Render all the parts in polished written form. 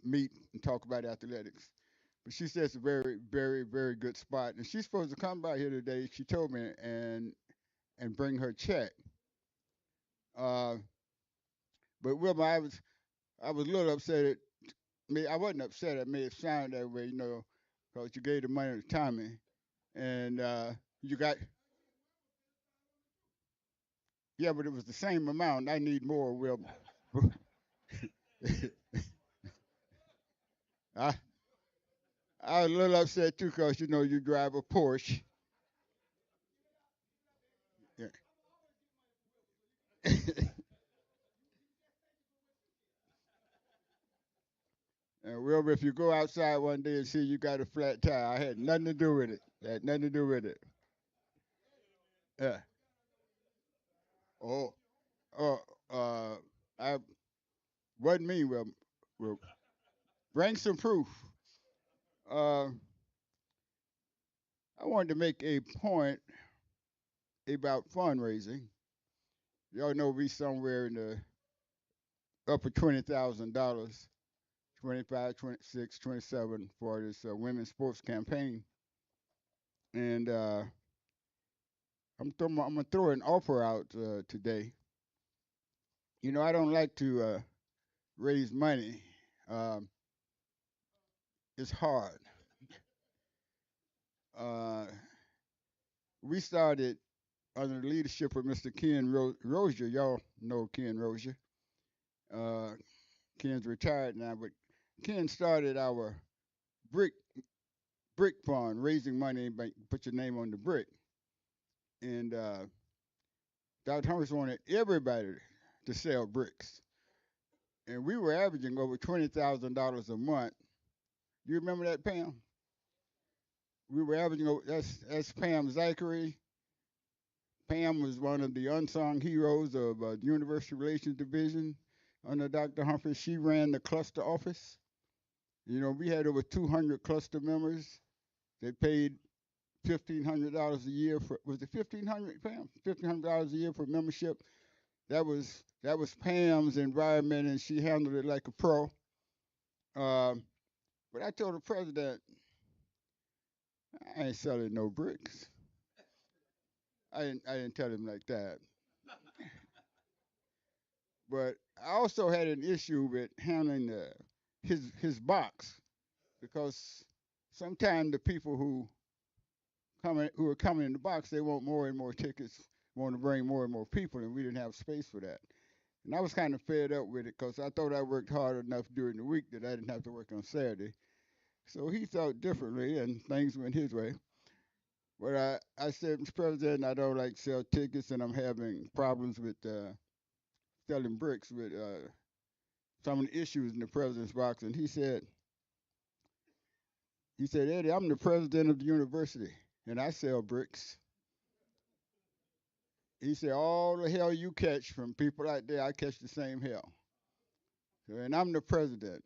meet and talk about athletics. But she said it's a very, very, very good spot, and she's supposed to come by here today. She told me and bring her check. Uh, but Wilma, I was a little upset. I wasn't upset. It made it sound that way, because you gave the money to Tommy, and you got yeah, but it was the same amount. I need more, Wilma. I I was a little upset too, because you drive a Porsche. Yeah. And Wilbur, if you go outside one day and see you got a flat tire, I had nothing to do with it. Had nothing to do with it. Yeah. Oh, oh, I wasn't me. Well, bring some proof. Uh, I wanted to make a point about fundraising. Y'all know we somewhere in the upper $20,000, 25, 26, 27 for this women's sports campaign. And I'm gonna throw an offer out today. I don't like to raise money. Um, it's hard. Uh, we started under the leadership of Mr. Ken Rozier. Y'all know Ken Rozier. Uh, Ken's retired now, but Ken started our brick brick fund, raising money, by put your name on the brick. And Dr. Humphries wanted everybody to sell bricks, and we were averaging over $20,000 a month. You remember that, Pam? We were averaging that's Pam Zachary. Pam was one of the unsung heroes of the University Relations Division under Dr. Humphries. She ran the cluster office. We had over 200 cluster members. They paid $1,500 a year for, was it 1,500, Pam? $1,500 a year for membership. That was Pam's environment, and she handled it like a pro. Um, but I told the president, I ain't selling no bricks. I didn't tell him like that. But I also had an issue with handling his box, because sometimes the people who are coming in the box, they want more and more tickets, want to bring more and more people, and we didn't have space for that. And I was kind of fed up with it, because I thought I worked hard enough during the week that I didn't have to work on Saturday. So he thought differently, and things went his way. But I said, Mr. President, I don't like sell tickets, and I'm having problems with selling bricks with some of the issues in the president's box. And he said, Eddie, I'm the president of the university, and I sell bricks. He said, all the hell you catch from people out there, I catch the same hell. So, and I'm the president.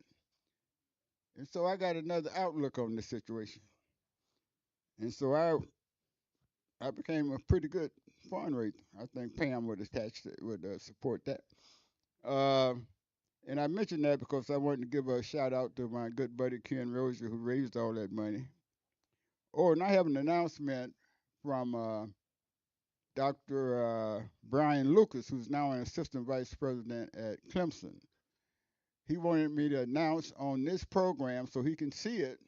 And so I got another outlook on the situation. And so I became a pretty good fundraiser. I think Pam would support that. Uh, and I mentioned that because I wanted to give a shout out to my good buddy Ken Rozier, who raised all that money. Oh, and I have an announcement from Dr. Brian Lucas, who's now an assistant vice president at Clemson. He wanted me to announce on this program, so he can see it,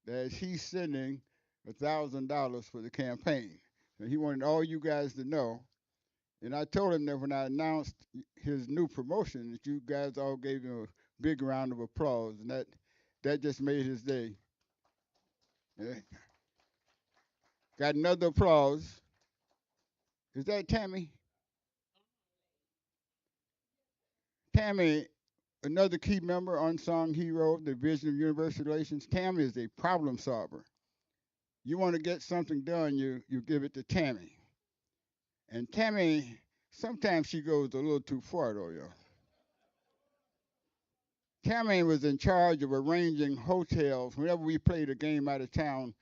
that he's sending $1,000 for the campaign. And he wanted all you guys to know. And I told him that when I announced his new promotion, that you guys all gave him a big round of applause, and that just made his day. Yeah. Got another applause. Is that Tammy? Tammy, another key member, unsung hero of the Division of University Relations. Tammy is a problem solver. You want to get something done, you give it to Tammy. And Tammy, sometimes she goes a little too far, though, yo. Tammy was in charge of arranging hotels whenever we played a game out of town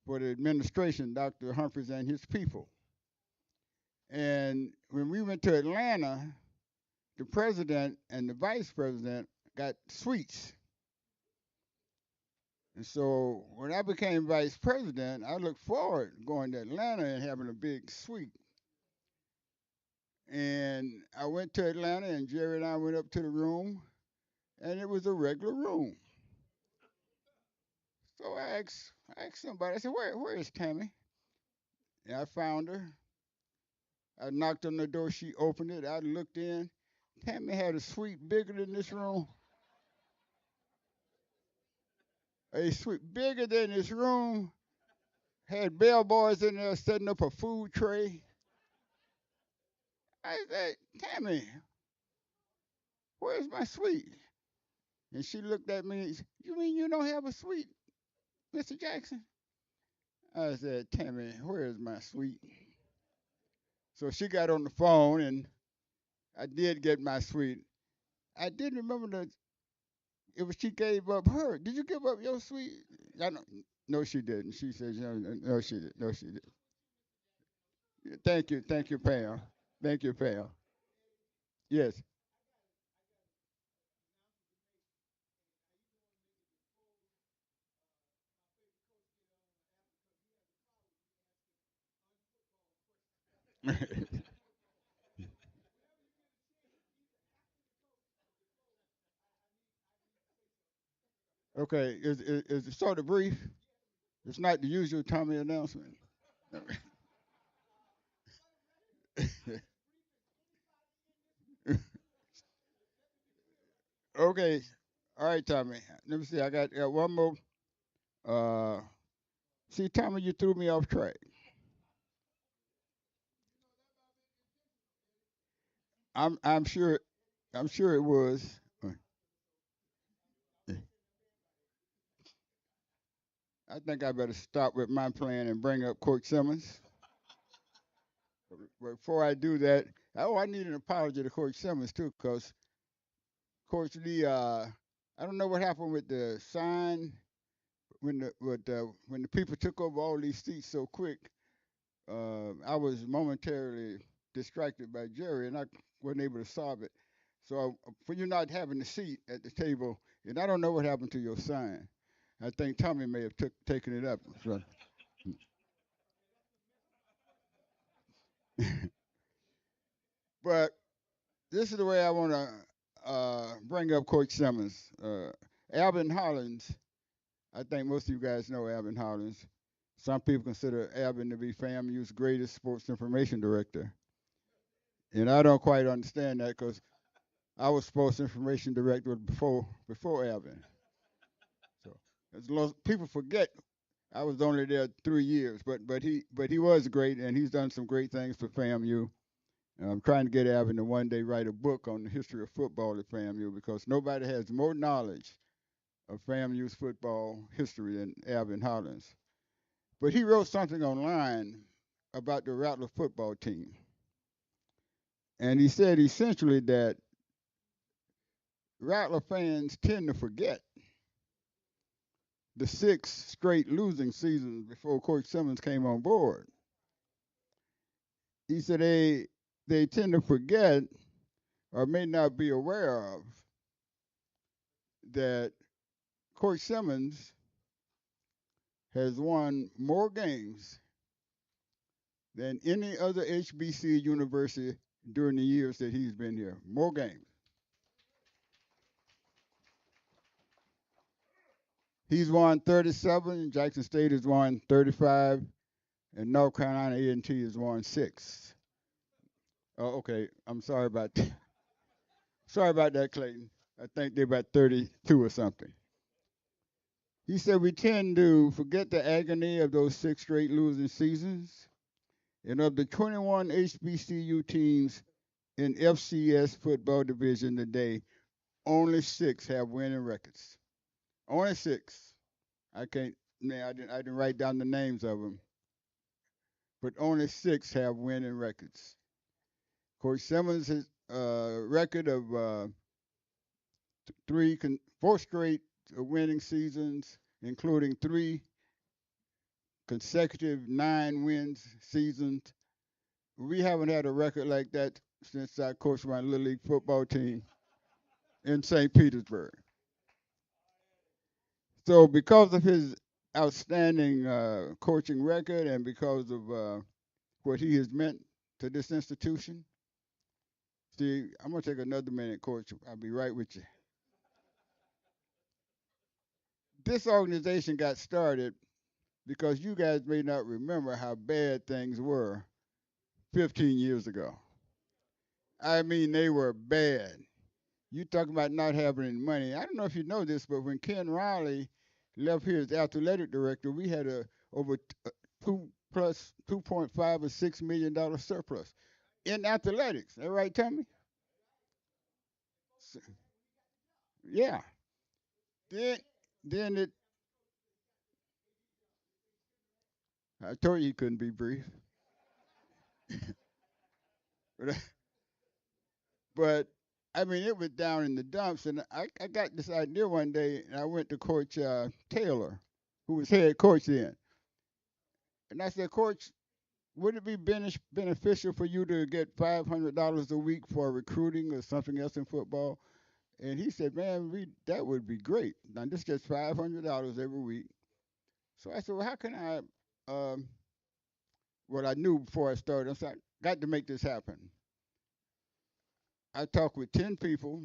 for the administration, Dr. Humphries and his people. And when we went to Atlanta, the president and the vice president got suites. And so when I became vice president, I looked forward to going to Atlanta and having a big suite. And I went to Atlanta, and Jerry and I went up to the room, and it was a regular room. So I asked somebody, I said, where is Tammy? And I found her. I knocked on the door, she opened it, I looked in. Tammy had a suite bigger than this room, a suite bigger than this room, had bellboys in there setting up a food tray. I said, Tammy, where's my suite? And she looked at me and said, you mean you don't have a suite, Mr. Jackson? I said, Tammy, where's my suite? So she got on the phone and I did get my suite. I didn't remember that it was she gave up her. Did you give up your suite? I don't, no, she didn't. She said, no, she did. No, she did. Thank you, Pam. Thank you, Pam. Yes. Okay, is it sort of brief? It's not the usual Tommy announcement. Okay, all right, Tommy. Let me see. I got one more. Uh, See, Tommy, you threw me off track. I'm sure I'm sure it was. I think I better stop with my plan and bring up Coach Simmons. But before I do that, I need an apology to Coach Simmons too, because Coach Lee, I don't know what happened with the sign when the people took over all these seats so quick. I was momentarily distracted by Jerry, and I wasn't able to solve it. So for you not having a seat at the table, and I don't know what happened to your sign. I think Tommy may have taken it up. So. But this is the way I want to bring up Coach Simmons. Alvin Hollins, I think most of you guys know Alvin Hollins. Some people consider Alvin to be FAMU's greatest sports information director. And I don't quite understand that because I was sports information director before Alvin. So people forget I was only there 3 years, but he was great and he's done some great things for FAMU. I'm trying to get Alvin to one day write a book on the history of football at FAMU because nobody has more knowledge of FAMU's football history than Alvin Hollins. But he wrote something online about the Rattler football team. And he said essentially that Rattler fans tend to forget the 6 straight losing seasons before Coach Simmons came on board. He said they tend to forget or may not be aware of that Coach Simmons has won more games than any other HBC university during the years that he's been here. More games. He's won 37. Jackson State has won 35, and North Carolina A&T has won 6. Oh, okay. I'm sorry about that. Sorry about that, Clayton. I think they're about 32 or something. He said we tend to forget the agony of those 6 straight losing seasons. And of the 21 HBCU teams in FCS football division today, only 6 have winning records. Only 6. I can't. Man, I didn't write down the names of them, but only 6 have winning records. Coach Simmons' record of 4 straight winning seasons, including 3 consecutive 9 wins seasons. We haven't had a record like that since I coached my little league football team in St. Petersburg. So because of his outstanding coaching record and because of what he has meant to this institution, see, I'm gonna take another minute, Coach. I'll be right with you. This organization got started because you guys may not remember how bad things were 15 years ago. I mean, they were bad. You talking about not having any money. I don't know if you know this, but when Ken Riley left here as athletic director, we had a over two plus 2.5 or $6 million surplus in athletics. That right, Tommy? Yeah. Then then it I told you he couldn't be brief. But but I mean it was down in the dumps and I got this idea one day and I went to Coach Taylor, who was head coach then. And I said, Coach, would it be beneficial for you to get $500 a week for recruiting or something else in football? And he said, man, that would be great. Now, this gets $500 every week. So I said, well, how can what I knew before I started, I said, I got to make this happen. I talked with 10 people.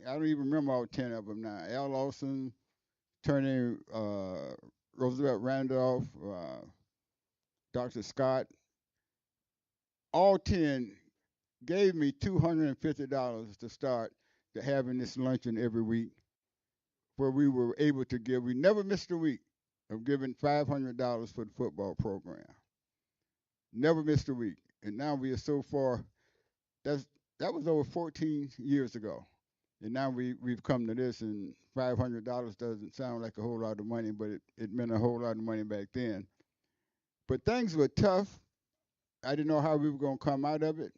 I don't even remember all 10 of them now. Al Lawson, Tony Roosevelt Randolph, Dr. Scott, all 10 gave me $250 to start to having this luncheon every week where we were able to give, we never missed a week of giving $500 for the football program. Never missed a week. And now we are so far, that's, that was over 14 years ago. And now we've come to this, and $500 doesn't sound like a whole lot of money, but it meant a whole lot of money back then. But things were tough. I didn't know how we were going to come out of it,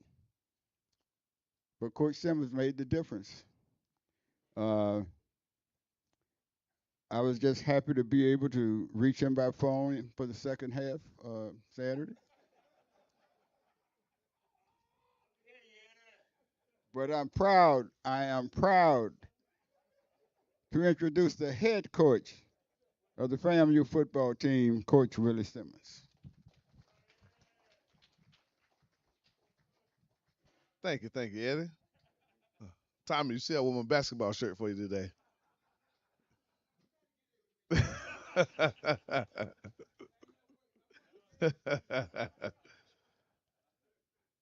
but Coach Simmons made the difference. Uh, I was just happy to be able to reach him by phone for the second half Saturday. But I'm proud, I am proud to introduce the head coach of the FAMU football team, Coach Willie Simmons. Thank you, Eddie. Tommy, you see I wore my basketball shirt for you today.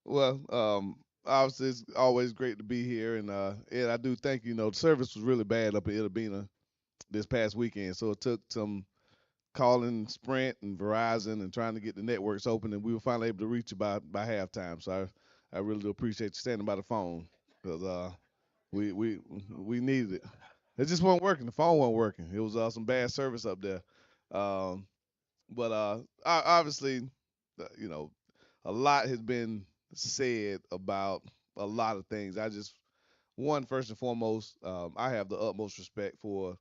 Well, obviously it's always great to be here, and Ed, I do think the service was really bad up at Itabena this past weekend, so it took some calling Sprint and Verizon and trying to get the networks open, and we were finally able to reach you by halftime. So I really do appreciate you standing by the phone because we we we needed it. It just wasn't working. The phone wasn't working. It was some bad service up there. Um, but obviously, you know, a lot has been said about a lot of things. I just one first and foremost, I have the utmost respect for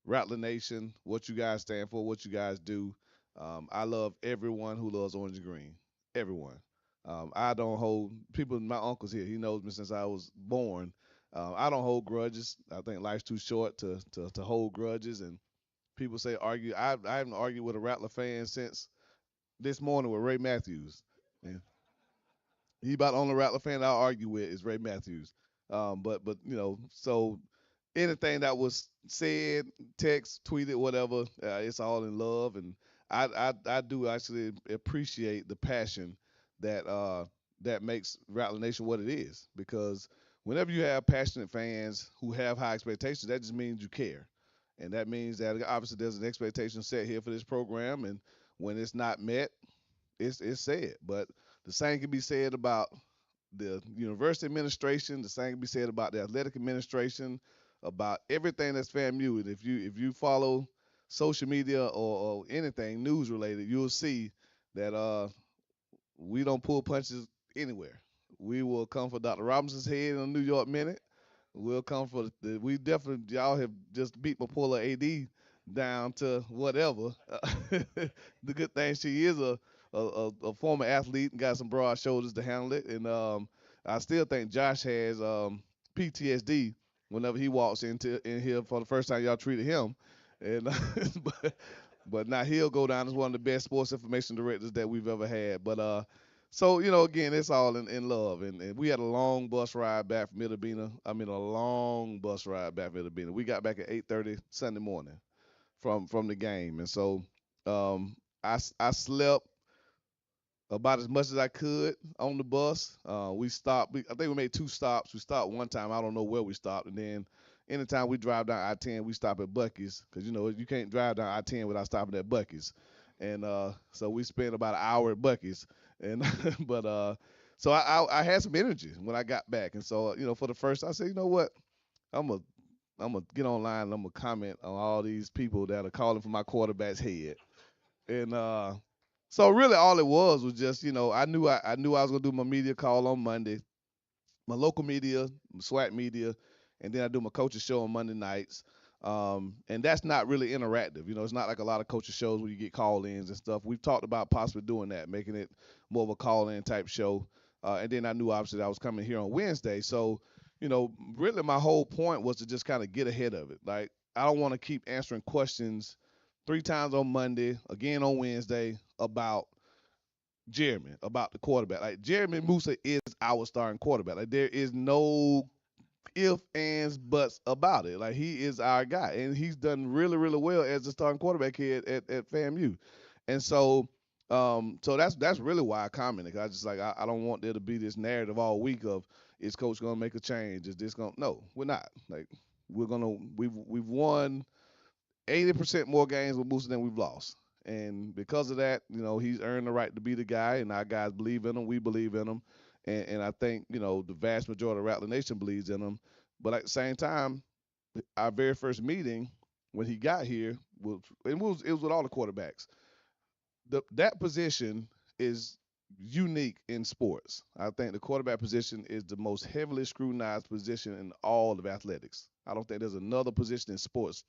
Rattler Nation, what you guys stand for, what you guys do. I love everyone who loves Orange and Green. Everyone. I don't hold people. My uncle's here. He knows me since I was born. I don't hold grudges. I think life's too short to hold grudges. And people say argue. I haven't argued with a Rattler fan since this morning with Ray Matthews. And he about the only Rattler fan I'll argue with is Ray Matthews. But so anything that was said, text, tweeted, whatever, it's all in love, and I do actually appreciate the passion that that makes Rattler Nation what it is, because whenever you have passionate fans who have high expectations, that just means you care, and that means that obviously there's an expectation set here for this program, and when it's not met, it's said. But the same can be said about the university administration. The same can be said about the athletic administration, about everything that's FAMU. And if you follow social media or anything news related, you'll see that we don't pull punches anywhere. We will come for Dr. Robinson's head in a New York minute. We'll come for we definitely, y'all have just beat my poor AD down to whatever. The good thing, she is a former athlete and got some broad shoulders to handle it. And I still think Josh has PTSD whenever he walks in here for the first time y'all treated him. and but but now he'll go down as one of the best sports information directors that we've ever had. But so again, it's all in love, and we had a long bus ride back from Itabena. I mean, a long bus ride back from Itabena. We got back at 8:30 Sunday morning from the game, and so I slept about as much as I could on the bus. We stopped. I think we made two stops. We stopped one time. I don't know where we stopped, and then anytime we drive down I-10, we stop at Bucky's because you can't drive down I-10 without stopping at Bucky's, and so we spent about an hour at Bucky's, and but so I had some energy when I got back, and so for the first I said, you know what, I'm gonna I'm gonna get online and I'm gonna comment on all these people that are calling for my quarterback's head. And so really all it was just, I knew I was gonna do my media call on Monday, my local media, SWAT media, and then I do my coaches show on Monday nights. And that's not really interactive. It's not like a lot of coaches shows where you get call-ins and stuff. We've talked about possibly doing that, making it more of a call-in type show. And then I knew obviously that I was coming here on Wednesday. So, really my whole point was to just kind of get ahead of it. Like I don't want to keep answering questions 3 times on Monday, again on Wednesday about Jeremy, about the quarterback. Like Jeremy Musa is our starting quarterback. Like there is no if, ands, buts about it. Like he is our guy, and he's done really, really well as the starting quarterback here at FAMU. And so that's really why I commented. I just like I don't want there to be this narrative all week of is coach gonna make a change? Is this gonna? No, we're not. Like we've won 80% more games with Musa than we've lost. And because of that, he's earned the right to be the guy, and our guys believe in him. We believe in him. And I think, the vast majority of Rattler Nation believes in him. But at the same time, our very first meeting when he got here, it was with all the quarterbacks. That position is unique in sports. I think the quarterback position is the most heavily scrutinized position in all of athletics. I don't think there's another position in sports,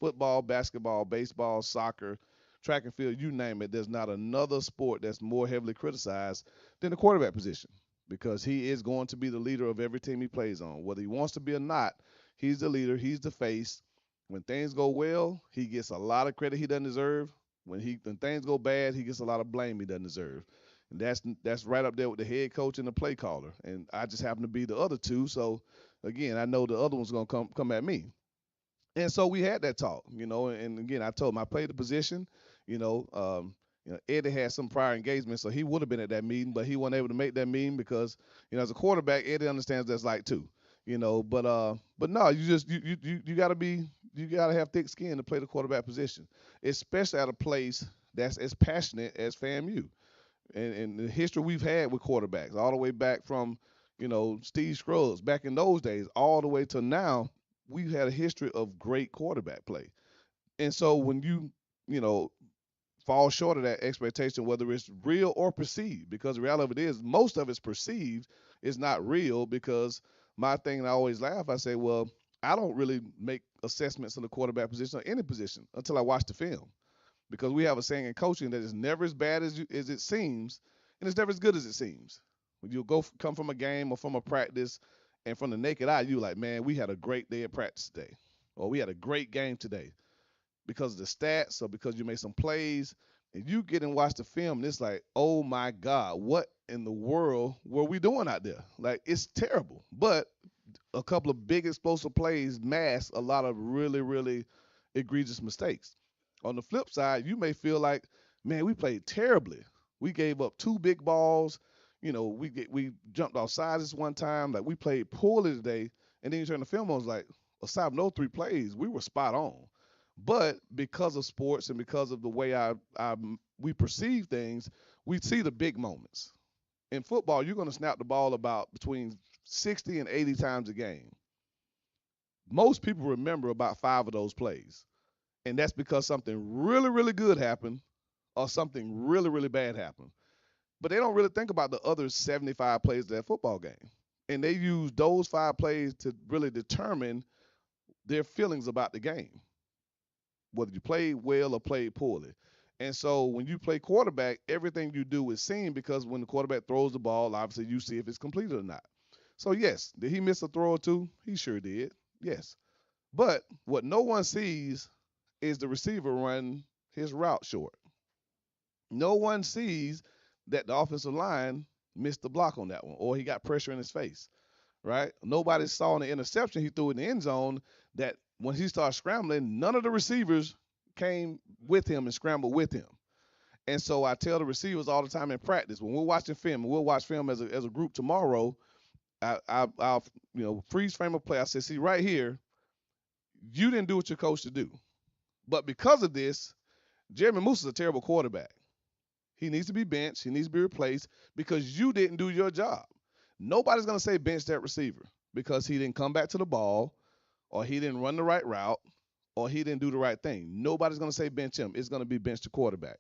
football, basketball, baseball, soccer, track and field, you name it. There's not another sport that's more heavily criticized than the quarterback position because he is going to be the leader of every team he plays on. Whether he wants to be or not, he's the leader, he's the face. When things go well, he gets a lot of credit he doesn't deserve. When things go bad, he gets a lot of blame he doesn't deserve. And that's right up there with the head coach and the play caller. And I just happen to be the other two. So again, I know the other one's gonna come at me. And so we had that talk, and again, I told him I played the position, you know, um, Eddie had some prior engagement, so he would have been at that meeting, but he wasn't able to make that meeting because, as a quarterback, Eddie understands that's like too, but no, you gotta have thick skin to play the quarterback position, especially at a place that's as passionate as FAMU and the history we've had with quarterbacks, all the way back from, Steve Scruggs back in those days, all the way to now, we've had a history of great quarterback play. And so when you know, fall short of that expectation, whether it's real or perceived, because the reality of it is most of it's perceived, it's not real because my thing, and I always laugh, I say, well, I don't really make assessments on the quarterback position or any position until I watch the film because we have a saying in coaching that it's never as bad as it seems, and it's never as good as it seems. When you come from a game or from a practice, and from the naked eye, you like, man, we had a great day of practice today, or we had a great game today because of the stats or because you made some plays, and you get and watch the film, and it's like, oh my God, what in the world were we doing out there? Like, it's terrible. But a couple of big explosive plays mask a lot of really, really egregious mistakes. On the flip side, you may feel like, man, we played terribly. We gave up 2 big balls. We jumped off sides this one time. Like we played poorly today. And then you turn the film on, it's like, aside from those 3 plays, we were spot on. But because of sports and because of the way we perceive things, we see the big moments. In football, you're going to snap the ball about between 60 and 80 times a game. Most people remember about 5 of those plays. And that's because something really, really good happened or something really, really bad happened. But they don't really think about the other 75 plays of that football game. And they use those 5 plays to really determine their feelings about the game, whether you played well or played poorly. And so when you play quarterback, everything you do is seen because when the quarterback throws the ball, obviously you see if it's completed or not. So, yes, did he miss a throw or two? He sure did. Yes. But what no one sees is the receiver run his route short. No one sees that the offensive line missed the block on that one, or he got pressure in his face, right? Nobody saw in the interception he threw in the end zone that when he started scrambling, none of the receivers came with him and scrambled with him. And so I tell the receivers all the time in practice when we're watching film, and we'll watch film as a group tomorrow. I'll freeze frame of play. I said, see right here, you didn't do what you're coached to do, but because of this, Jeremy Moose is a terrible quarterback. He needs to be benched. He needs to be replaced because you didn't do your job. Nobody's going to say bench that receiver because he didn't come back to the ball or he didn't run the right route or he didn't do the right thing. Nobody's going to say bench him. It's going to be bench the quarterback.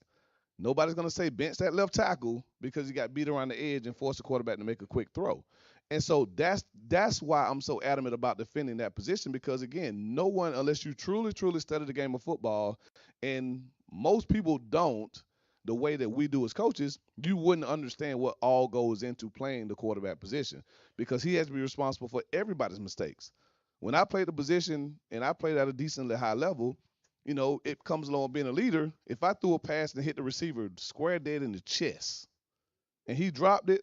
Nobody's going to say bench that left tackle because he got beat around the edge and forced the quarterback to make a quick throw. And so that's why I'm so adamant about defending that position because, again, no one, unless you truly, truly study the game of football, and most people don't the way that we do as coaches, you wouldn't understand what all goes into playing the quarterback position because he has to be responsible for everybody's mistakes. When I played the position and I played at a decently high level, it comes along being a leader. If I threw a pass and hit the receiver square dead in the chest and he dropped it,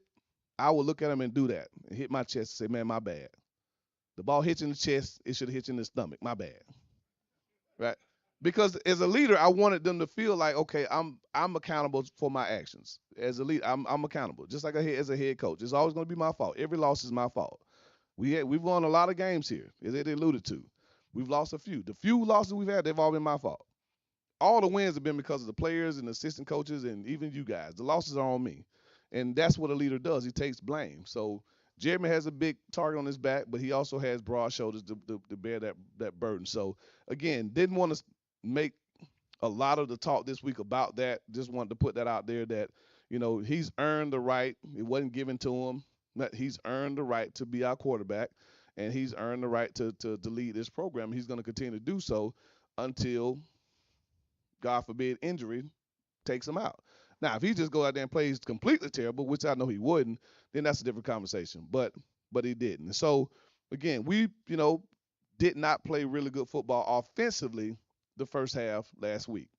I would look at him and do that and hit my chest and say, man, my bad. The ball hits you in the chest, it should have hit you in the stomach. My bad. Right? Because as a leader, I wanted them to feel like, okay, I'm accountable for my actions. As a leader, I'm accountable. Just like as a head coach. It's always going to be my fault. Every loss is my fault. We've won a lot of games here, as they alluded to. We've lost a few. The few losses we've had, they've all been my fault. All the wins have been because of the players and the assistant coaches and even you guys. The losses are on me. And that's what a leader does. He takes blame. So Jeremy has a big target on his back, but he also has broad shoulders to bear that burden. So, again, didn't want to make a lot of the talk this week about that. Just wanted to put that out there that, he's earned the right. It wasn't given to him. He's earned the right to be our quarterback, and he's earned the right to lead this program. He's going to continue to do so until, God forbid, injury takes him out. Now, if he just goes out there and plays completely terrible, which I know he wouldn't, then that's a different conversation. But he didn't. And so, again, we, did not play really good football offensively the first half last week.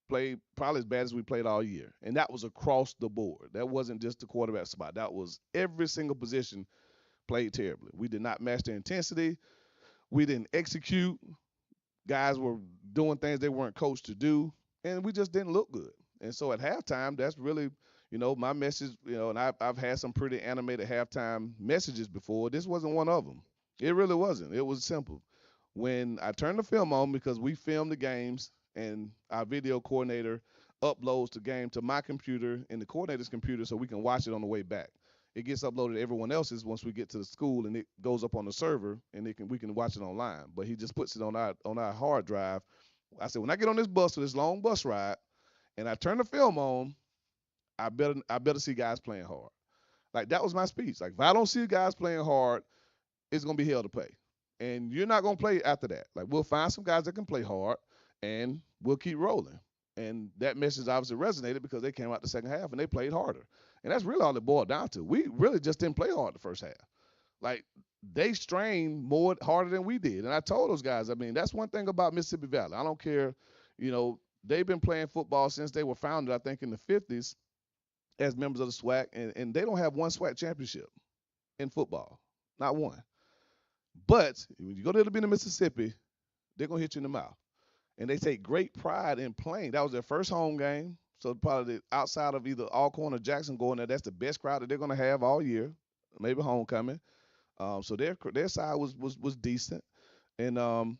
Played probably as bad as we played all year. And that was across the board. That wasn't just the quarterback spot. That was every single position played terribly. We did not match their intensity. We didn't execute. Guys were doing things they weren't coached to do. And we just didn't look good. And so at halftime, that's really, my message, and I've had some pretty animated halftime messages before. This wasn't one of them. It really wasn't. It was simple. When I turned the film on, because we filmed the games and our video coordinator uploads the game to my computer and the coordinator's computer so we can watch it on the way back. It gets uploaded to everyone else's once we get to the school and it goes up on the server and we can watch it online. But he just puts it on our hard drive. I said, when I get on this bus for this long bus ride and I turn the film on, I better see guys playing hard. Like, that was my speech. Like, if I don't see guys playing hard, it's going to be hell to pay. And you're not going to play after that. Like, we'll find some guys that can play hard, and we'll keep rolling. And that message obviously resonated because they came out the second half and they played harder. And that's really all it boiled down to. We really just didn't play hard the first half. Like, they strained harder than we did. And I told those guys, I mean, that's one thing about Mississippi Valley. I don't care, they've been playing football since they were founded, I think, in the 50s as members of the SWAC, and they don't have one SWAC championship in football. Not one. But when you go to the Mississippi, they're going to hit you in the mouth. And they take great pride in playing. That was their first home game. So probably outside of either Alcorn or Jackson going there, that's the best crowd that they're going to have all year, maybe homecoming. So their side was decent. And, and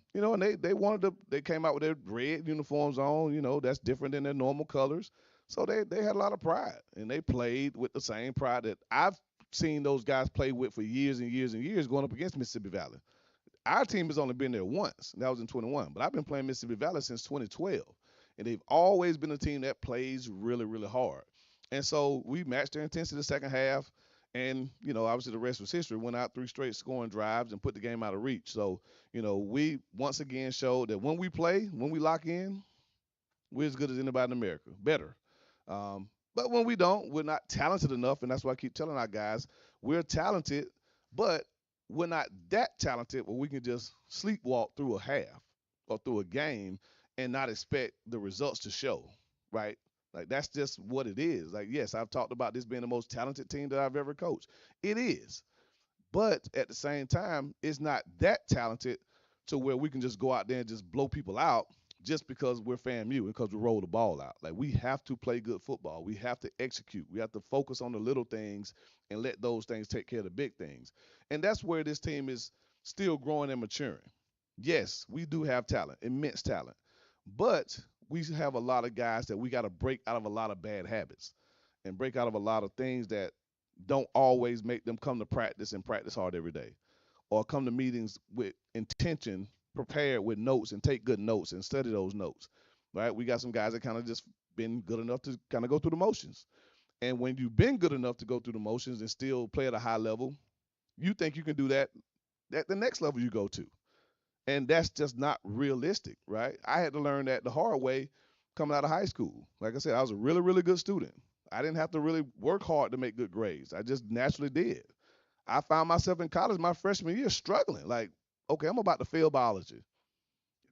they came out with their red uniforms on, that's different than their normal colors. So they had a lot of pride. And they played with the same pride that I've seen those guys play with for years and years and years going up against Mississippi Valley. Our team has only been there once, and that was in 21. But I've been playing Mississippi Valley since 2012, and they've always been a team that plays really, really hard. And so we matched their intensity the second half, and, obviously the rest was history. Went out 3 straight scoring drives and put the game out of reach. So, we once again showed that when we lock in, we're as good as anybody in America, better. But when we don't, we're not talented enough, and that's why I keep telling our guys, we're talented, but we're not that talented where we can just sleepwalk through a half or through a game and not expect the results to show, right? Like that's just what it is. Like, yes, I've talked about this being the most talented team that I've ever coached. It is. But at the same time, it's not that talented to where we can just go out there and just blow people out just because we're FAMU and because we roll the ball out. Like we have to play good football. We have to execute. We have to focus on the little things and let those things take care of the big things. And that's where this team is still growing and maturing. Yes, we do have talent, immense talent. But we have a lot of guys that we got to break out of a lot of bad habits and break out of a lot of things that don't always make them come to practice and practice hard every day or come to meetings with intention, prepared with notes and take good notes and study those notes. Right? We got some guys that kind of just been good enough to kind of go through the motions. And when you've been good enough to go through the motions and still play at a high level, you think you can do that at the next level you go to. And that's just not realistic, right? I had to learn that the hard way coming out of high school. Like I said, I was a really, really good student. I didn't have to really work hard to make good grades. I just naturally did. I found myself in college my freshman year struggling. Like, okay, I'm about to fail biology.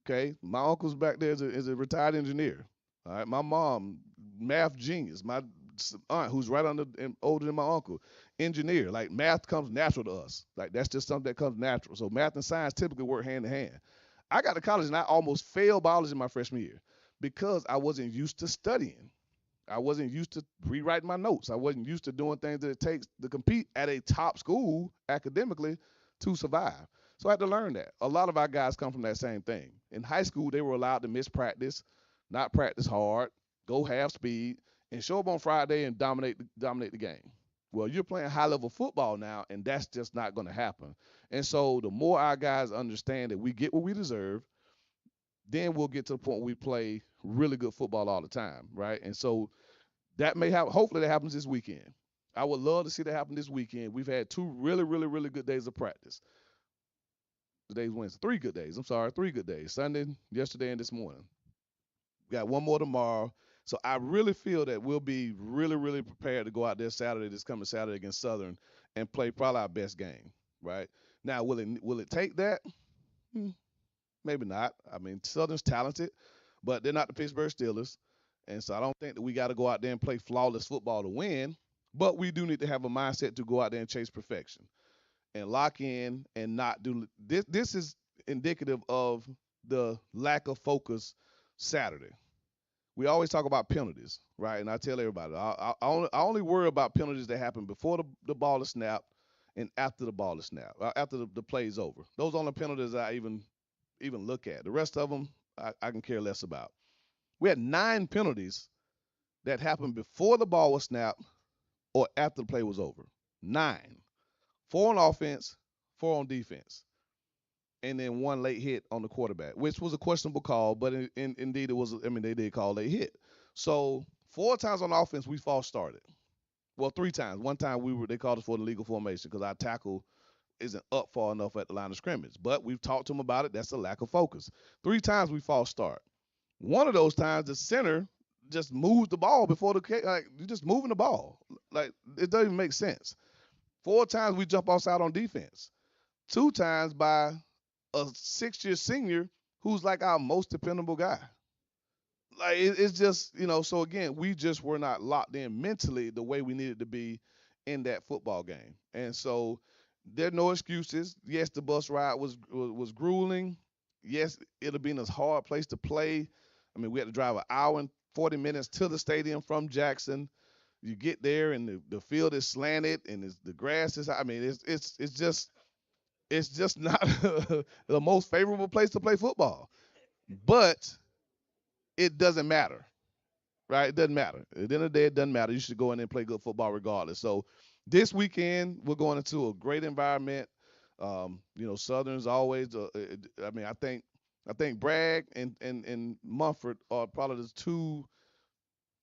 Okay, my uncle's back there is a retired engineer. All right, my mom, math genius. My aunt, who's right under and older than my uncle, engineer. Like math comes natural to us. Like that's just something that comes natural. So math and science typically work hand in hand. I got to college and I almost failed biology my freshman year because I wasn't used to studying. I wasn't used to rewriting my notes. I wasn't used to doing things that it takes to compete at a top school academically to survive. So I had to learn that. A lot of our guys come from that same thing. In high school, they were allowed to miss practice, not practice hard, go half speed, and show up on Friday and dominate the game. Well, you're playing high level football now, and that's just not going to happen. And so the more our guys understand that we get what we deserve, then we'll get to the point where we play really good football all the time, right? And so that may happen. Hopefully, that happens this weekend. I would love to see that happen this weekend. We've had two really, really, really good days of practice. Today's Wednesday. 3 good days. I'm sorry, 3 good days. Sunday, yesterday, and this morning. We got one more tomorrow. So I really feel that we'll be really, really prepared to go out there Saturday, this coming Saturday against Southern, and play probably our best game, right? Now, will it take that? Hmm, maybe not. I mean, Southern's talented, but they're not the Pittsburgh Steelers. And so I don't think that we got to go out there and play flawless football to win. But we do need to have a mindset to go out there and chase perfection and lock in and not do this. This is indicative of the lack of focus Saturday. We always talk about penalties, right? And I tell everybody, I only worry about penalties that happen before the ball is snapped and after the ball is snapped, after the play is over. Those are the penalties I even look at. The rest of them, I can care less about. We had 9 penalties that happened before the ball was snapped or after the play was over. 9. 4 on offense, 4 on defense, and then 1 late hit on the quarterback, which was a questionable call, but indeed it was. I mean, they did call late hit. So 4 times on offense we false started. Well, 3 times. One time they called us for the legal formation because our tackle isn't up far enough at the line of scrimmage. But we've talked to them about it. That's a lack of focus. 3 times we false start. One of those times the center just moves the ball before like you're just moving the ball. Like it doesn't even make sense. 4 times we jump outside on defense. 2 times by a 6-year senior who's like our most dependable guy. Like it's just so again we just were not locked in mentally the way we needed to be in that football game, and so there are no excuses. Yes, the bus ride was grueling. Yes, it'll be in a hard place to play. I mean, we had to drive an hour and 40 minutes to the stadium from Jackson. You get there and the field is slanted and the grass is. I mean, it's just not the most favorable place to play football. But it doesn't matter, right? It doesn't matter. At the end of the day, it doesn't matter. You should go in and play good football regardless. So this weekend, we're going into a great environment. Southern's always. I mean, I think Bragg and Mumford are probably the 2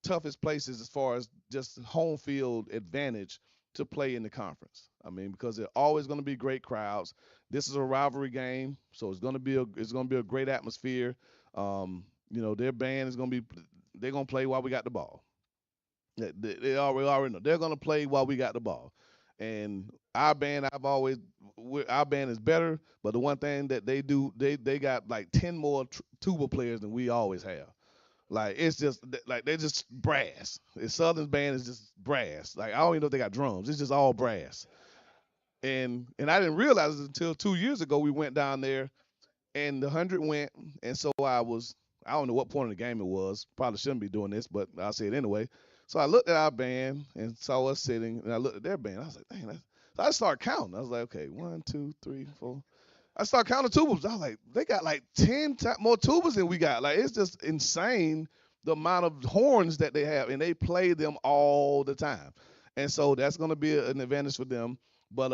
toughest places as far as just home field advantage to play in the conference. I mean, because they're always going to be great crowds. This is a rivalry game, so it's going to be a great atmosphere. Their band is going to be they're going to play while we got the ball. They already know they're going to play while we got the ball, And our band, our band is better, but the one thing that they do, they got like 10 more tuba players than we always have. Like it's just like they're just brass. The Southern band is just brass. Like I don't even know if they got drums. It's just all brass. And I didn't realize it until 2 years ago. We went down there and the 100 went, and so I don't know what point of the game it was. Probably shouldn't be doing this, but I'll say it anyway. So I looked at our band and saw us sitting, and I looked at their band. I was like, dang, so I started counting. I was like, okay, 1, 2, 3, 4. I started counting tubas. I was like, they got like 10 more tubas than we got. Like, it's just insane the amount of horns that they have, and they play them all the time. And so that's going to be an advantage for them. But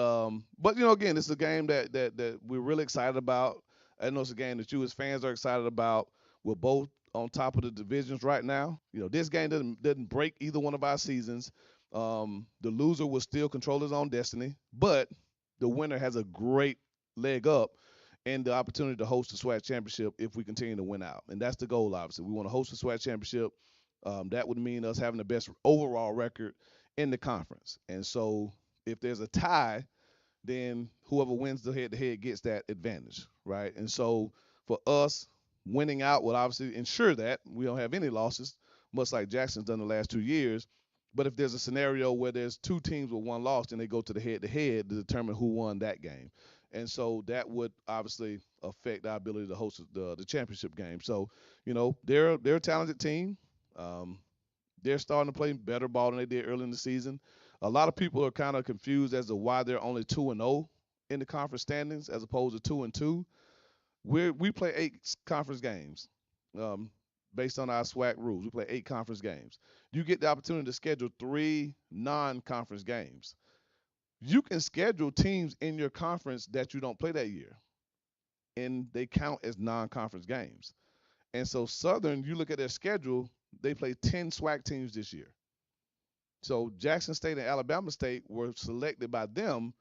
again, it's a game that we're really excited about. I know it's a game that you as fans are excited about. We're both on top of the divisions right now. This game doesn't break either one of our seasons. The loser will still control his own destiny, but the winner has a great leg up and the opportunity to host the SWAC championship if we continue to win out. And that's the goal, obviously. We want to host the SWAC championship. That would mean us having the best overall record in the conference. And so if there's a tie, then whoever wins the head to head gets that advantage, right? And so for us, winning out will obviously ensure that we don't have any losses, much like Jackson's done the last 2 years. But if there's a scenario where there's two teams with one loss, then they go to the head to head to determine who won that game. And so that would obviously affect our ability to host the championship game. So, they're a talented team. Um, they're starting to play better ball than they did early in the season. A lot of people are kind of confused as to why they're only 2-0 in the conference standings as opposed to 2-2. We play 8 conference games, um, based on our SWAC rules. We play 8 conference games. You get the opportunity to schedule 3 non-conference games. You can schedule teams in your conference that you don't play that year, and they count as non-conference games. And so Southern, you look at their schedule, they play 10 SWAC teams this year. So Jackson State and Alabama State were selected by them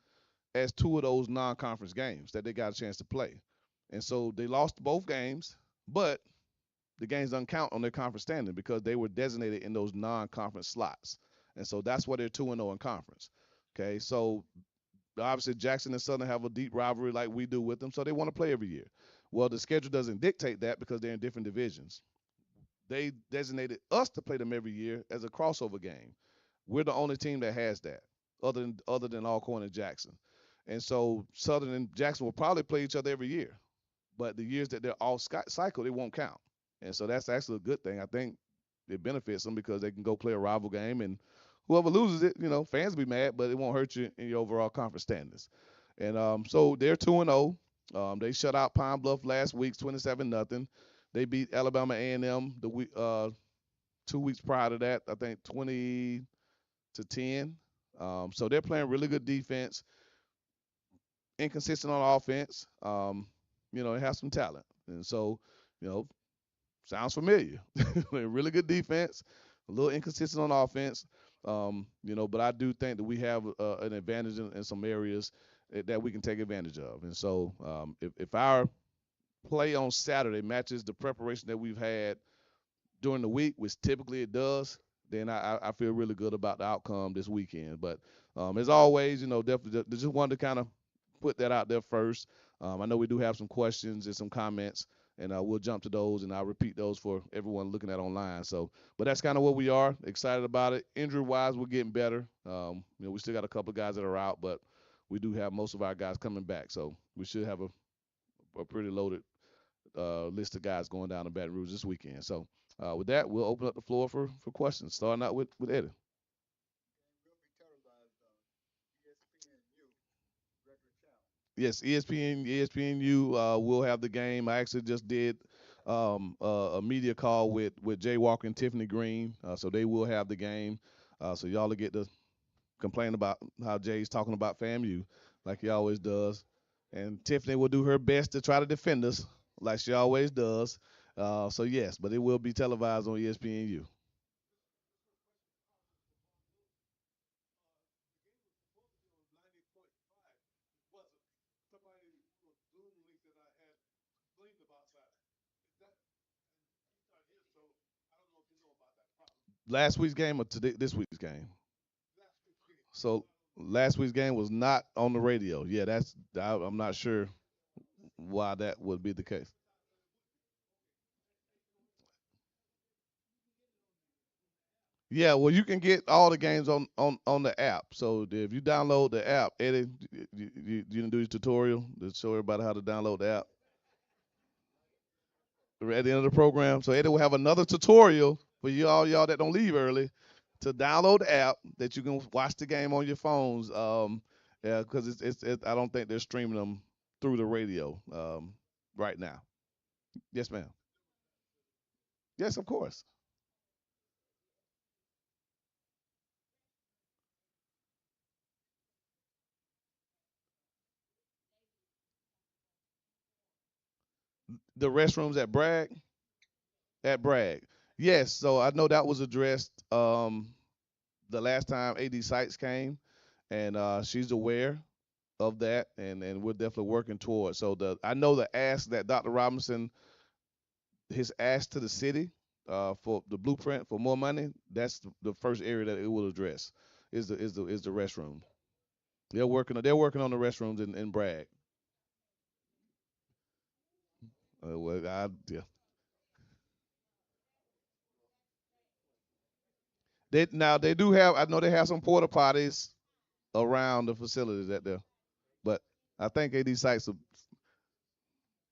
as two of those non-conference games that they got a chance to play. And so they lost both games, but the games don't count on their conference standing because they were designated in those non-conference slots. And so that's why they're 2-0 in conference. Okay, so obviously Jackson and Southern have a deep rivalry like we do with them, so they want to play every year. Well, the schedule doesn't dictate that because they're in different divisions. They designated us to play them every year as a crossover game. We're the only team that has that, other than Alcorn and Jackson. And so Southern and Jackson will probably play each other every year, but the years that they're off cycle, they won't count. And so that's actually a good thing. I think it benefits them because they can go play a rival game, and whoever loses it, fans will be mad, but it won't hurt you in your overall conference standings. And so they're 2-0. They shut out Pine Bluff last week, 27-0. They beat Alabama A&M the week 2 weeks prior to that, I think 20-10. So they're playing really good defense, inconsistent on offense. They have some talent, and so you know sounds familiar. Really good defense, a little inconsistent on offense. But I do think that we have an advantage in some areas that we can take advantage of. And so if our play on Saturday matches the preparation that we've had during the week, which typically it does, then I feel really good about the outcome this weekend. But as always, definitely just wanted to kind of put that out there first. I know we do have some questions and some comments, and we'll jump to those, and I'll repeat those for everyone looking at online. So, but that's kind of what we are excited about it. Injury wise, we're getting better. We still got a couple of guys that are out, but we do have most of our guys coming back. So we should have a pretty loaded list of guys going down to Baton Rouge this weekend. So with that, we'll open up the floor for questions, starting out with Eddie. Yes, ESPNU will have the game. I actually just did a media call with Jay Walker and Tiffany Green, so they will have the game. So y'all will get to complain about how Jay's talking about FAMU like he always does, and Tiffany will do her best to try to defend us like she always does. So yes, but it will be televised on ESPNU. Last week's game or this week's game? So Last week's game was not on the radio. Yeah, I'm not sure why that would be the case. Yeah, well, you can get all the games on the app. So if you download the app, Eddie, you didn't do your tutorial to show everybody how to download the app at the end of the program. So Eddie will have another tutorial for y'all that don't leave early to download the app that you can watch the game on your phones. Yeah, because I don't think they're streaming them through the radio right now. Yes, ma'am. Yes, of course. The restrooms at Bragg. Yes, so I know that was addressed the last time AD Sites came, and she's aware of that, and we're definitely working towards. So I know the ask that Dr. Robinson, his ask to the city for the blueprint for more money. That's the first area that it will address is the restroom. They're working on the restrooms in Bragg. Well, yeah. They do have. I know they have some porta potties around the facilities at there, but I think AD Sites.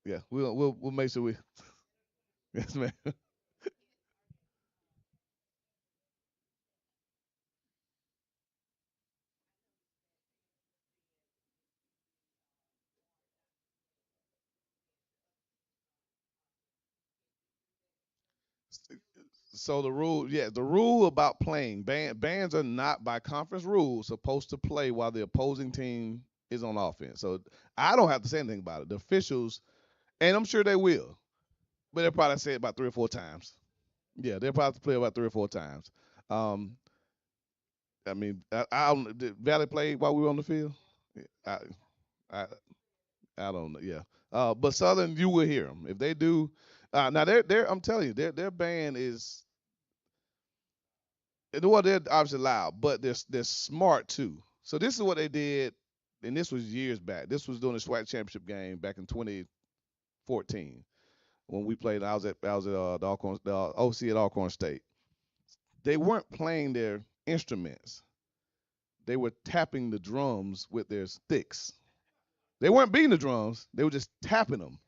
Yeah, we'll make sure we. Yes, man. So the rule about playing bands are not by conference rules supposed to play while the opposing team is on offense. So I don't have to say anything about it. The officials, and I'm sure they will, but they'll probably say it about 3 or 4 times. Yeah, they'll probably play about 3 or 4 times. Um, I mean, I don't. Did Valley play while we were on the field? I, I, I don't know. Yeah, but Southern, you will hear them if they do. Now they're. I'm telling you, their band is. Well, they're obviously loud, but they're smart too. So this is what they did, and this was years back. This was during the SWAC championship game back in 2014 when we played. I was at the OC at Alcorn State. They weren't playing their instruments. They were tapping the drums with their sticks. They weren't beating the drums. They were just tapping them.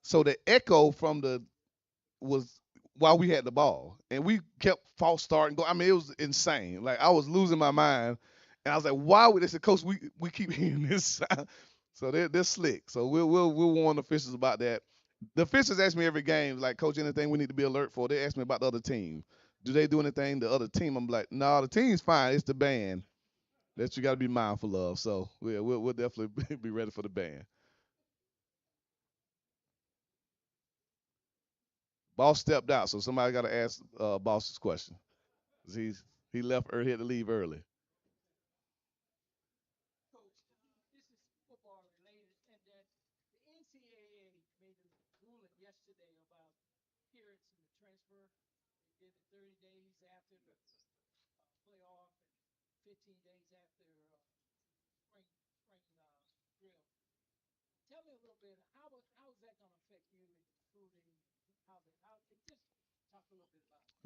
So the echo from the was while we had the ball, and we kept false starting. Go. I mean, it was insane. Like I was losing my mind, and I was like, "Why would they say, Coach? We keep hearing this sound." So they're slick. So we'll warn the officials about that. The officials ask me every game, like, "Coach, anything we need to be alert for?" They ask me about the other team. Do they do anything? The other team? I'm like, "No, the team's fine. It's the band that you got to be mindful of." So we'll definitely be ready for the band. Boss stepped out, so somebody got to ask Boss's question. He's he left early, had to leave early.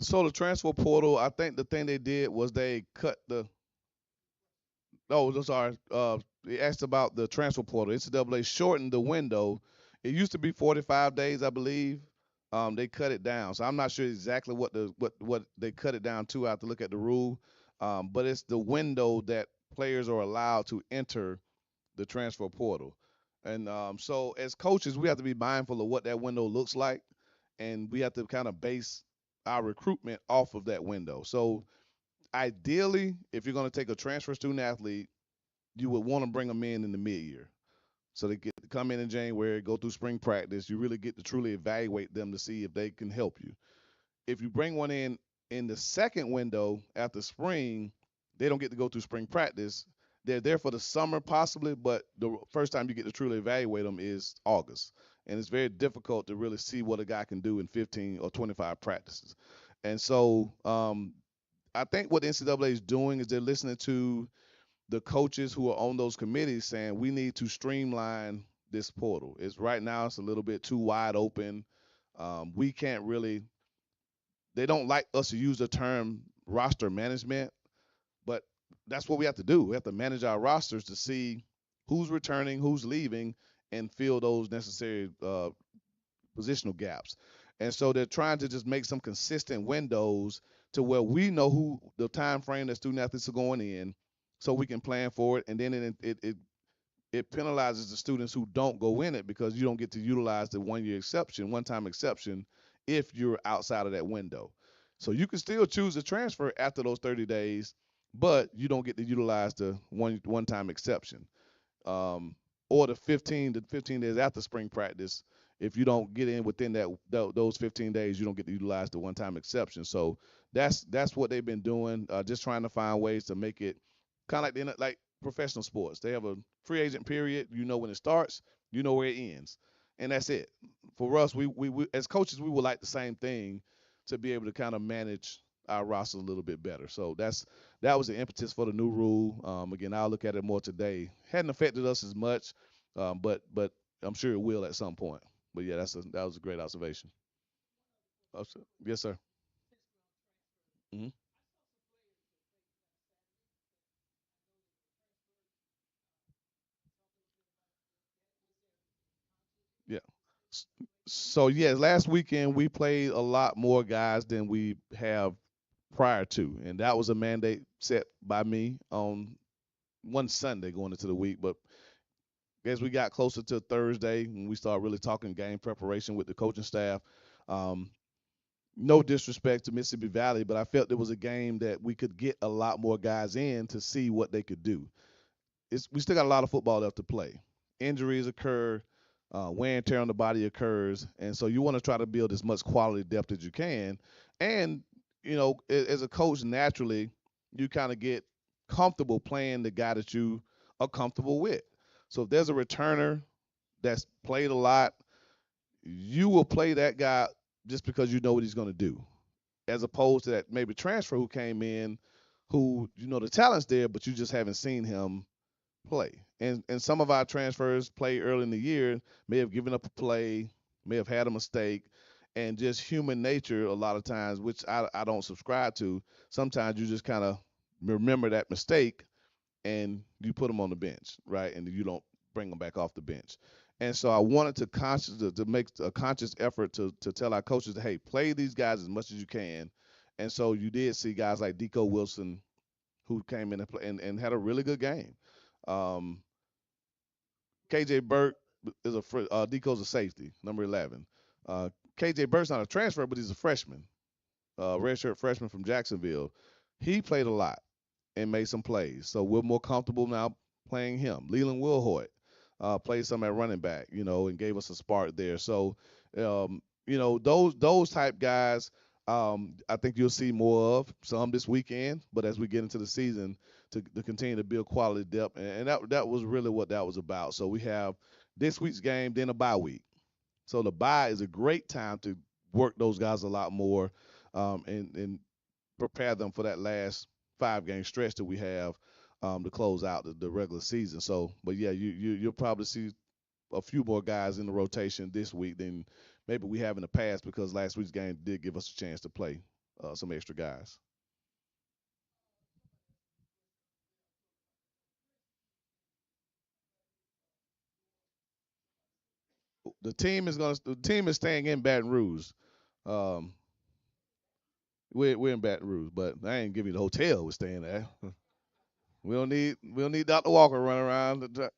So the transfer portal, I think the thing they did was they cut the. Oh, I'm sorry. They asked about the transfer portal. NCAA shortened the window. It used to be 45 days, I believe. They cut it down. So I'm not sure exactly what they cut it down to. I have to look at the rule. But it's the window that players are allowed to enter the transfer portal. And so as coaches, we have to be mindful of what that window looks like, and we have to kind of base our recruitment off of that window. So ideally, if you're going to take a transfer student athlete, you would want to bring them in the mid-year. So they get to come in January, go through spring practice. You really get to truly evaluate them to see if they can help you. If you bring one in the second window after spring, they don't get to go through spring practice. They're there for the summer possibly, but the first time you get to truly evaluate them is August. And it's very difficult to really see what a guy can do in 15 or 25 practices. And so I think what the NCAA is doing is they're listening to the coaches who are on those committees saying we need to streamline this portal. It's right now it's a little bit too wide open. We can't really. They don't like us to use the term roster management, but that's what we have to do. We have to manage our rosters to see who's returning, who's leaving, and fill those necessary positional gaps. And so they're trying to just make some consistent windows to where we know who the time frame that student athletes are going in, so we can plan for it. And then it penalizes the students who don't go in it because you don't get to utilize the 1 year exception, 1 time exception, if you're outside of that window. So you can still choose to transfer after those 30 days, but you don't get to utilize the one time exception, or the 15 days after spring practice. If you don't get in within those 15 days, you don't get to utilize the one-time exception. So that's what they've been doing, just trying to find ways to make it kind of like professional sports. They have a free agent period. You know when it starts, you know where it ends, and that's it. For us, we as coaches, we would like the same thing to be able to kind of manage our roster a little bit better. So that was the impetus for the new rule. Again, I'll look at it more today. Hadn't affected us as much, but I'm sure it will at some point. But yeah, that was a great observation. Yes, sir. Hmm. Yeah. S- So yes, last weekend we played a lot more guys than we have prior to, and that was a mandate set by me on one Sunday going into the week. But as we got closer to Thursday, and we started really talking game preparation with the coaching staff, um, no disrespect to Mississippi Valley, but I felt it was a game that we could get a lot more guys in to see what they could do. We still got a lot of football left to play. Injuries occur, wear and tear on the body occurs, and so you want to try to build as much quality depth as you can. And as a coach, naturally, you kind of get comfortable playing the guy that you are comfortable with. So if there's a returner that's played a lot, you will play that guy just because you know what he's going to do, as opposed to that maybe transfer who came in, who the talent's there, but you just haven't seen him play. And some of our transfers play early in the year may have given up a play, may have had a mistake, and just human nature a lot of times, which I don't subscribe to. Sometimes you just kind of remember that mistake and you put them on the bench, right? And you don't bring them back off the bench. And so I wanted to make a conscious effort to tell our coaches, hey, play these guys as much as you can. And so you did see guys like Deco Wilson who came in and, and had a really good game. Um, KJ Burke is Deco's a safety, number 11. KJ Burke's not a transfer, but he's a freshman, redshirt freshman from Jacksonville. He played a lot and made some plays. So we're more comfortable now playing him. Leland Wilhoit played some at running back, and gave us a spark there. So, those type guys, I think you'll see more of some this weekend. But as we get into the season, to continue to build quality depth, and that was really what that was about. So we have this week's game, then a bye week. So the bye is a great time to work those guys a lot more, and prepare them for that last 5 game stretch that we have, to close out the regular season. So, but yeah, you'll probably see a few more guys in the rotation this week than maybe we have in the past, because last week's game did give us a chance to play some extra guys. The team is staying in Baton Rouge. Um, we're in Baton Rouge, but I ain't giving you the hotel we're staying at. We don't need Dr. Walker running around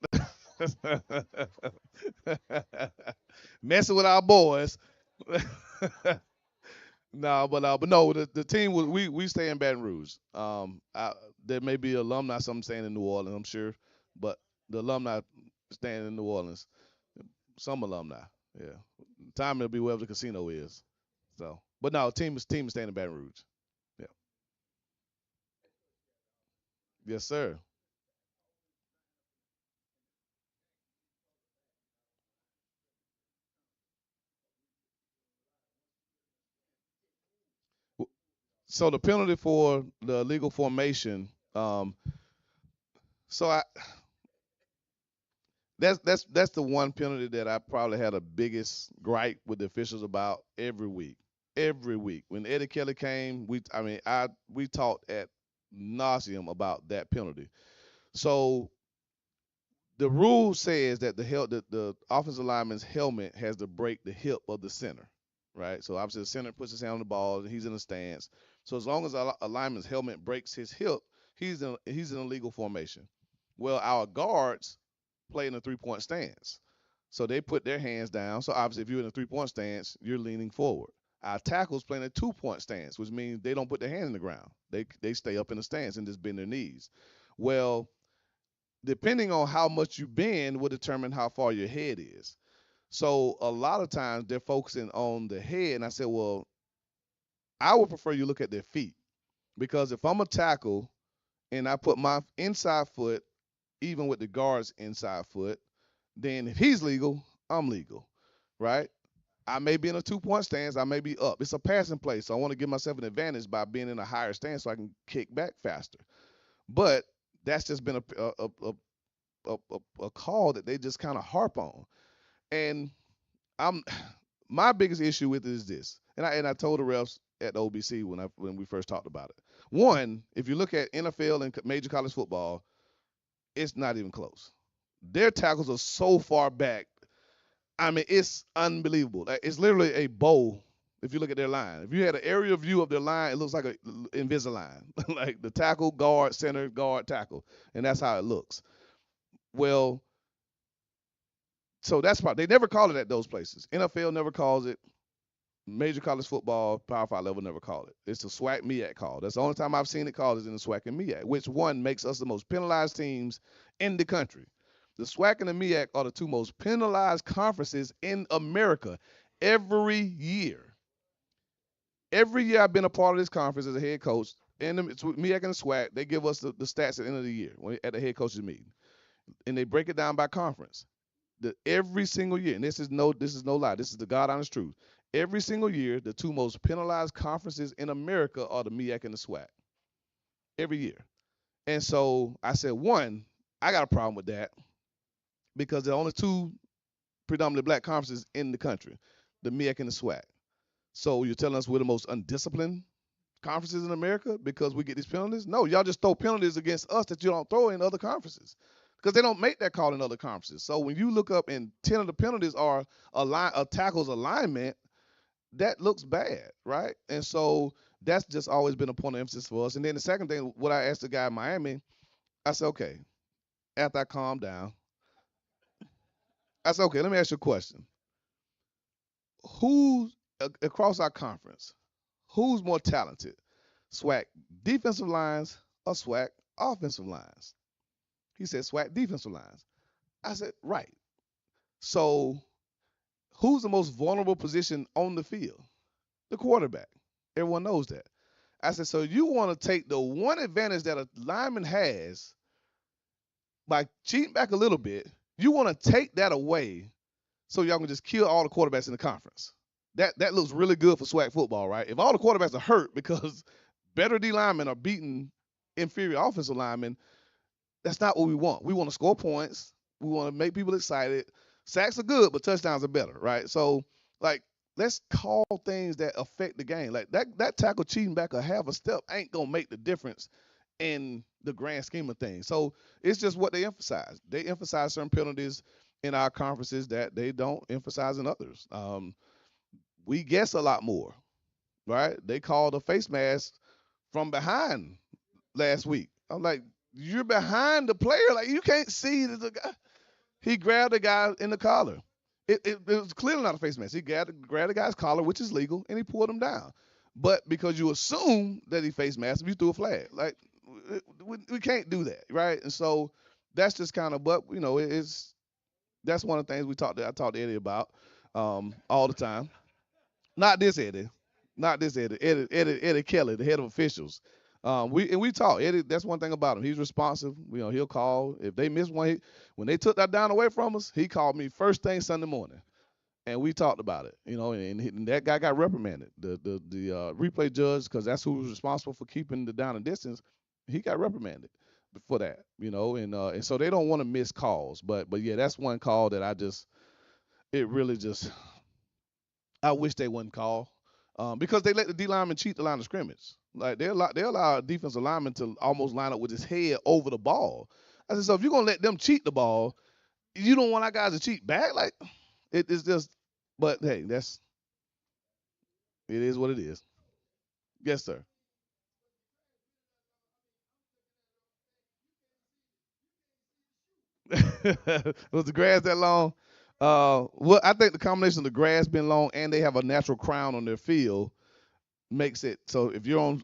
messing with our boys. No, but no, the team we stay in Baton Rouge. There may be alumni, some staying in New Orleans, I'm sure, but the alumni staying in New Orleans. Some alumni, yeah. Time will be wherever the casino is. So, but no, team is staying in Baton Rouge. Yeah, yes, sir. So the penalty for the illegal formation, So that's the one penalty that I probably had the biggest gripe with the officials about every week. Every week when Eddie Kelly came, we talked at nauseum about that penalty. So the rule says that the offensive lineman's helmet has to break the hip of the center, right? So obviously the center puts his hand on the ball and he's in a stance. So as long as a lineman's helmet breaks his hip, he's in a legal formation. Well, our guards play in a 3-point stance. So they put their hands down. So obviously if you're in a 3-point stance, you're leaning forward. Our tackles play in a 2-point stance, which means they don't put their hand in the ground. They stay up in the stance and just bend their knees. Well, depending on how much you bend will determine how far your head is. So a lot of times they're focusing on the head, and I said, well, I would prefer you look at their feet because if I'm a tackle and I put my inside foot even with the guard's inside foot, then if he's legal, I'm legal, right? I may be in a 2-point stance, I may be up. It's a passing play, so I want to give myself an advantage by being in a higher stance so I can kick back faster. But that's just been a call that they just kind of harp on. And I'm my biggest issue with it is this, and I told the refs at the OBC when we first talked about it. One, if you look at NFL and major college football, it's not even close. Their tackles are so far back. I mean, it's unbelievable. Like, it's literally a bow. If you look at their line, if you had an aerial view of their line, it looks like a Invisalign, like the tackle, guard, center, guard, tackle, and that's how it looks. Well, so that's probably they never call it at those places. NFL never calls it. Major college football, Power Five level never call it. It's the SWAC MEAC call. That's the only time I've seen it called is in the SWAC and MEAC, which one makes us the most penalized teams in the country. The SWAC and the MEAC are the two most penalized conferences in America every year. Every year I've been a part of this conference as a head coach, and it's MEAC and the SWAC, they give us the stats at the end of the year at the head coaches meeting, and they break it down by conference. Every single year, and this is no lie, this is the God honest truth. Every single year, the two most penalized conferences in America are the MEAC and the SWAC. Every year. And so I said, one, I got a problem with that because there are only two predominantly black conferences in the country, the MEAC and the SWAC. So you're telling us we're the most undisciplined conferences in America because we get these penalties? No, y'all just throw penalties against us that you don't throw in other conferences because they don't make that call in other conferences. So when you look up and 10 of the penalties are a tackle's alignment, that looks bad, right? And so that's just always been a point of emphasis for us. And then the second thing, what I asked the guy in Miami, I said, okay, after I calmed down, I said, okay, let me ask you a question. Who across our conference, who's more talented? SWAC defensive lines or SWAC offensive lines? He said SWAC defensive lines. I said, right. So who's the most vulnerable position on the field? The quarterback. Everyone knows that. I said, so you want to take the one advantage that a lineman has by cheating back a little bit, you want to take that away so y'all can just kill all the quarterbacks in the conference. That looks really good for SWAC football, right? If all the quarterbacks are hurt because better D linemen are beating inferior offensive linemen, that's not what we want. We want to score points. We want to make people excited. Sacks are good, but touchdowns are better, right? So, like, let's call things that affect the game. Like that tackle cheating back a half a step ain't gonna make the difference in the grand scheme of things. So it's just what they emphasize. They emphasize certain penalties in our conferences that they don't emphasize in others. We guess a lot more, right? They called a face mask from behind last week. I'm like, you're behind the player, like you can't see the guy. He grabbed the guy in the collar. It was clearly not a face mask. He grabbed the guy's collar, which is legal, and he pulled him down. But because you assume that he face masked, you threw a flag. Like we can't do that, right? And so that's just kind of, but it's that's one of the things I talked to Eddie about all the time. Not this Eddie. Not this Eddie. Eddie Kelly, the head of officials. We talk. Eddie, that's one thing about him. He's responsive. He'll call. If they miss one, when they took that down away from us, he called me first thing Sunday morning. And we talked about it, and that guy got reprimanded. The replay judge, because that's who was responsible for keeping the down and distance, he got reprimanded. for that, and so they don't want to miss calls. But yeah, that's one call that it really just I wish they wouldn't call, because they let the D lineman cheat the line of scrimmage. Like they allow a defensive lineman to almost line up with his head over the ball. I said, so if you're gonna let them cheat the ball, you don't want our guys to cheat back. Like it's just, but hey, it is what it is. Yes, sir. Was the grass that long? Well, I think the combination of the grass being long and they have a natural crown on their field makes it so if you're on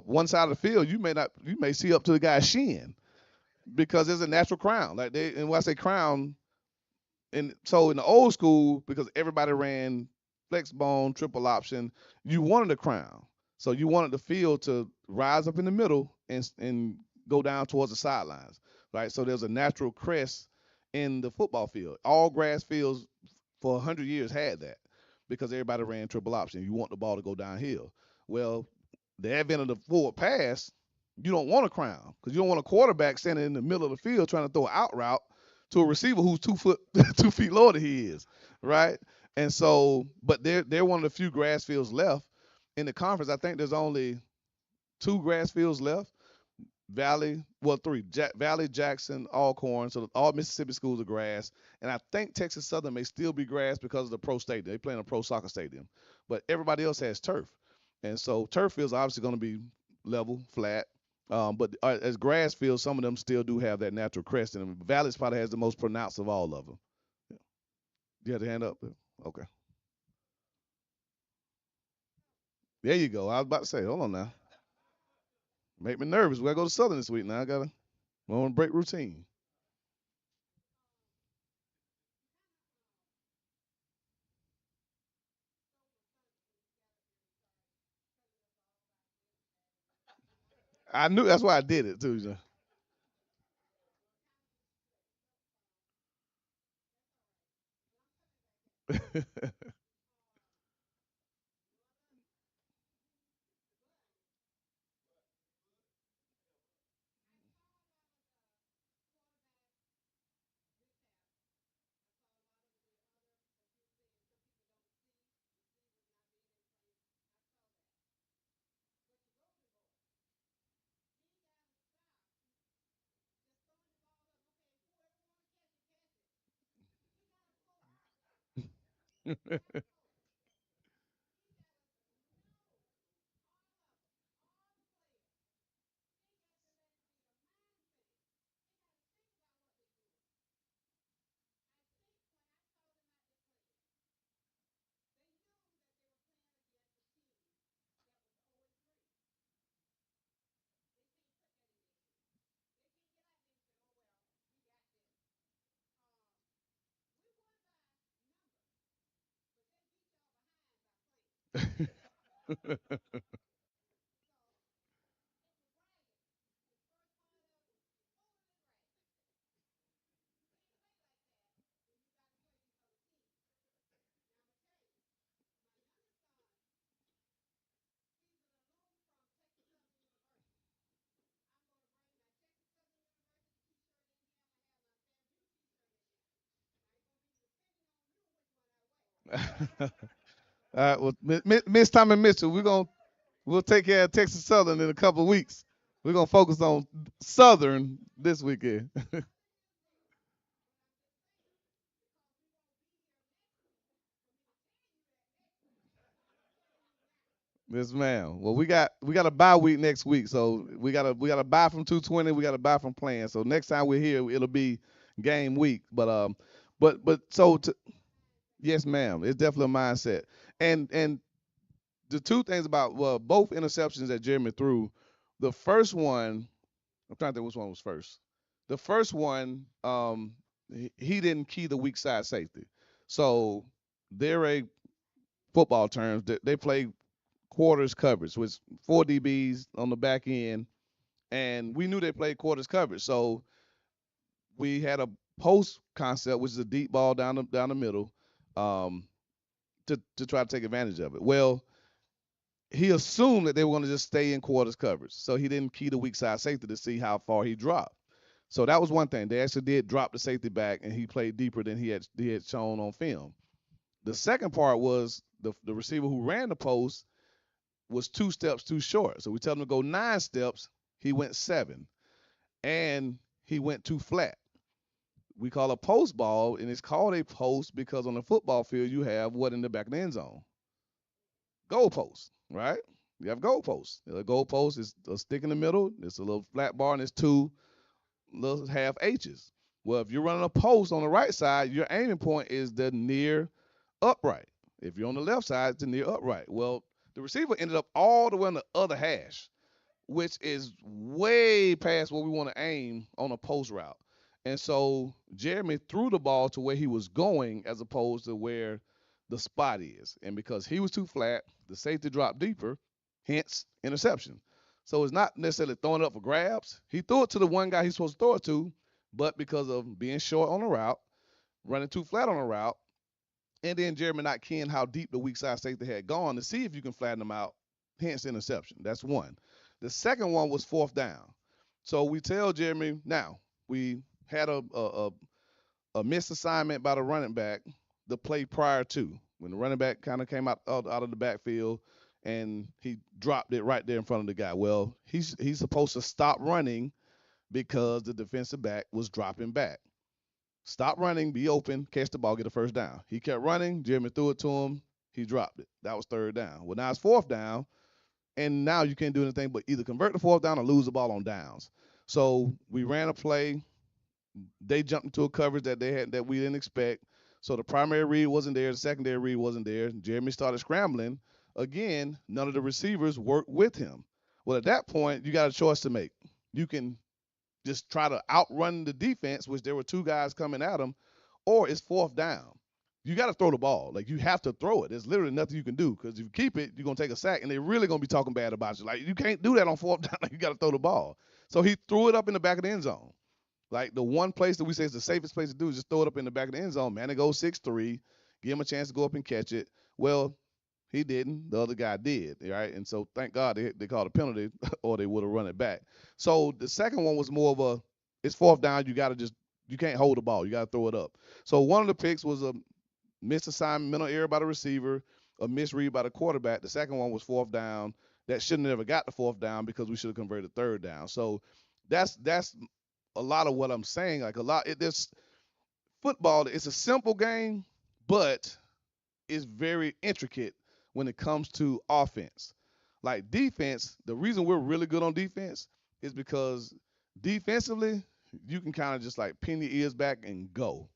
one side of the field, you may see up to the guy's shin because there's a natural crown. Like and when I say crown, and so in the old school, because everybody ran flex bone, triple option, you wanted a crown. So you wanted the field to rise up in the middle and go down towards the sidelines, right? So there's a natural crest in the football field. All grass fields for 100 years had that because everybody ran triple option. You want the ball to go downhill. Well, the advent of the forward pass, you don't want a crown because you don't want a quarterback standing in the middle of the field trying to throw an out route to a receiver who's 2 foot 2 feet lower than he is, right? And so, but they're one of the few grass fields left in the conference. I think there's only two grass fields left. Valley, well, three: Valley, Jackson, Alcorn. So all Mississippi schools are grass, and I think Texas Southern may still be grass because of the pro stadium. They play in a pro soccer stadium, but everybody else has turf, and so turf fields are obviously going to be level, flat. But as grass fields, some of them still do have that natural crest in them. Valley probably has the most pronounced of all of them. You had the hand up there? Okay. There you go. I was about to say, hold on now. Make me nervous. We gotta go to Southern this week now. I want to break routine. I knew that's why I did it too. All right. Well, Miss Tommy Mitchell, we'll take care of Texas Southern in a couple of weeks. We're gonna focus on Southern this weekend. Yes, ma'am. Well, we got a bye week next week, so we got to buy from 220. We got to buy from playing. So next time we're here, it'll be game week. But yes, ma'am. It's definitely a mindset. And the two things about both interceptions that Jeremy threw, the first one, I'm trying to think which one was first. The first one, he didn't key the weak side safety. So they're a football terms. They play quarters coverage with four DBs on the back end, and we knew they played quarters coverage. So we had a post concept, which is a deep ball down the middle, um, to try to take advantage of it. Well, he assumed that they were going to just stay in quarters coverage. So he didn't key the weak side safety to see how far he dropped. So that was one thing. They actually did drop the safety back, and he played deeper than he had shown on film. The second part was the receiver who ran the post was 2 steps too short. So we tell him to go 9 steps. He went 7, and he went too flat. We call a post ball, and it's called a post because on the football field you have what in the back of the end zone? Goal post, right? You have goal posts. A goal post is a stick in the middle. It's a little flat bar, and it's 2 little half H's. Well, if you're running a post on the right side, your aiming point is the near upright. If you're on the left side, it's the near upright. Well, the receiver ended up all the way on the other hash, which is way past what we want to aim on a post route. And so Jeremy threw the ball to where he was going as opposed to where the spot is. And because he was too flat, the safety dropped deeper, hence interception. So it's not necessarily throwing it up for grabs. He threw it to the one guy he's supposed to throw it to, but because of being short on the route, running too flat on the route, and then Jeremy not keying how deep the weak side safety had gone to see if you can flatten them out, hence interception. That's one. The second one was fourth down. So we tell Jeremy, now, we had a missed assignment by the running back the play prior to when the running back kind of came out of the backfield and he dropped it right there in front of the guy. Well, he's supposed to stop running because the defensive back was dropping back. Stop running, be open, catch the ball, get a first down. He kept running. Jeremy threw it to him. He dropped it. That was third down. Well, now it's fourth down, and now you can't do anything but either convert the fourth down or lose the ball on downs. So we ran a play. They jumped into a coverage that we didn't expect. So the primary read wasn't there. The secondary read wasn't there. Jeremy started scrambling. Again, none of the receivers worked with him. Well, at that point, you got a choice to make. You can just try to outrun the defense, which there were 2 guys coming at him, or it's fourth down. You got to throw the ball. Like, you have to throw it. There's literally nothing you can do because if you keep it, you're going to take a sack, and they're really going to be talking bad about you. Like, you can't do that on fourth down. Like, you got to throw the ball. So he threw it up in the back of the end zone. Like, the one place that we say is the safest place to do is just throw it up in the back of the end zone. Man, it goes 6-3. Give him a chance to go up and catch it. Well, he didn't. The other guy did, right? And so thank God they called a penalty or they would have run it back. So the second one was more of it's fourth down. You can't hold the ball. You got to throw it up. So one of the picks was a missed assignment, mental error by the receiver, a misread by the quarterback. The second one was fourth down. That shouldn't have ever got the fourth down because we should have converted third down. So that's a lot of what I'm saying. Like this football, it's a simple game, but it's very intricate when it comes to offense. Like defense, the reason we're really good on defense is because defensively, you can kind of just like pin your ears back and go.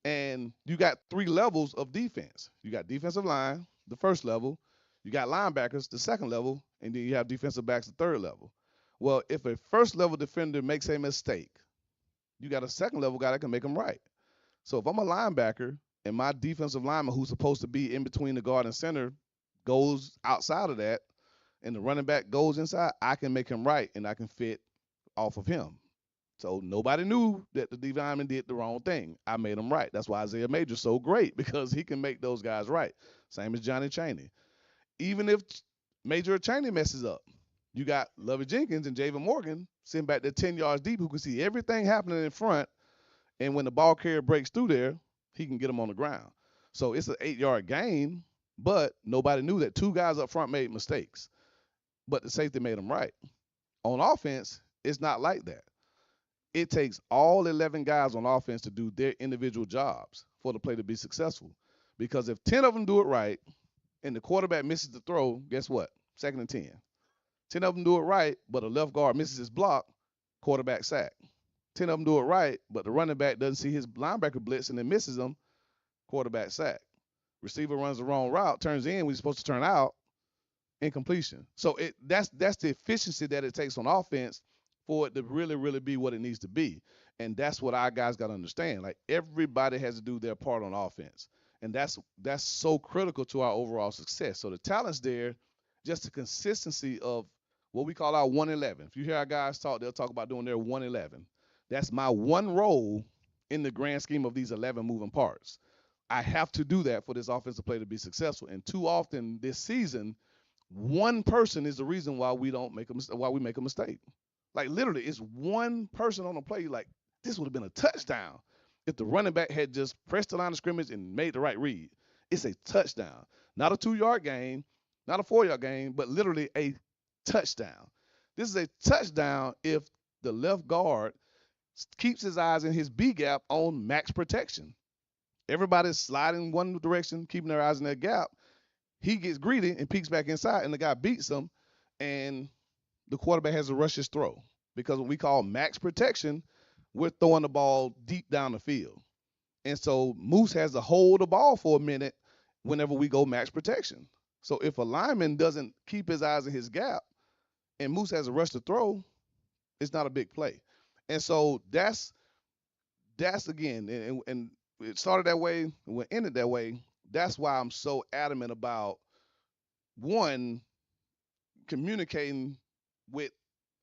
And you got 3 levels of defense. You got defensive line, the first level. You got linebackers, the second level, and then you have defensive backs, the third level. Well, if a first level defender makes a mistake, you got a second level guy that can make them right. So if I'm a linebacker and my defensive lineman who's supposed to be in between the guard and center goes outside of that and the running back goes inside, I can make him right and I can fit off of him. So nobody knew that the D lineman did the wrong thing. I made him right. That's why Isaiah Major's so great because he can make those guys right. Same as Johnny Chaney. Even if Major Chaney messes up, you got Lovey Jenkins and Javon Morgan sitting back there 10 yards deep who can see everything happening in front. And when the ball carrier breaks through there, he can get them on the ground. So it's an 8-yard gain, but nobody knew that 2 guys up front made mistakes. But the safety made them right. On offense, it's not like that. It takes all 11 guys on offense to do their individual jobs for the play to be successful. Because if 10 of them do it right and the quarterback misses the throw, guess what? Second and 10. 10 of them do it right, but a left guard misses his block, quarterback sack. 10 of them do it right, but the running back doesn't see his linebacker blitz and then misses him, quarterback sack. Receiver runs the wrong route, turns in when he's supposed to turn out, incompletion. So that's the efficiency that it takes on offense for it to really, really be what it needs to be. And that's what our guys got to understand. Like, everybody has to do their part on offense. And that's so critical to our overall success. So the talent's there, just the consistency of what we call our 111. If you hear our guys talk, they'll talk about doing their 111. That's my one role in the grand scheme of these 11 moving parts. I have to do that for this offensive play to be successful. And too often this season, One person is the reason why we don't make a why we make a mistake. Like literally, it's one person on the play. Like this would have been a touchdown if the running back had just pressed the line of scrimmage and made the right read. It's a touchdown, not a 2 yard gain, not a 4 yard gain, but literally a touchdown. This is a touchdown if the left guard keeps his eyes in his B gap on max protection. Everybody's sliding one direction, keeping their eyes in that gap. He gets greedy and peeks back inside, and the guy beats him, and the quarterback has to rush his throw because what we call max protection, we're throwing the ball deep down the field. And so Moose has to hold the ball for a minute whenever we go max protection. So if a lineman doesn't keep his eyes in his gap and Moose has to rush the throw, it's not a big play. And so that's again, and it started that way and it ended that way. That's why I'm so adamant about one communicating with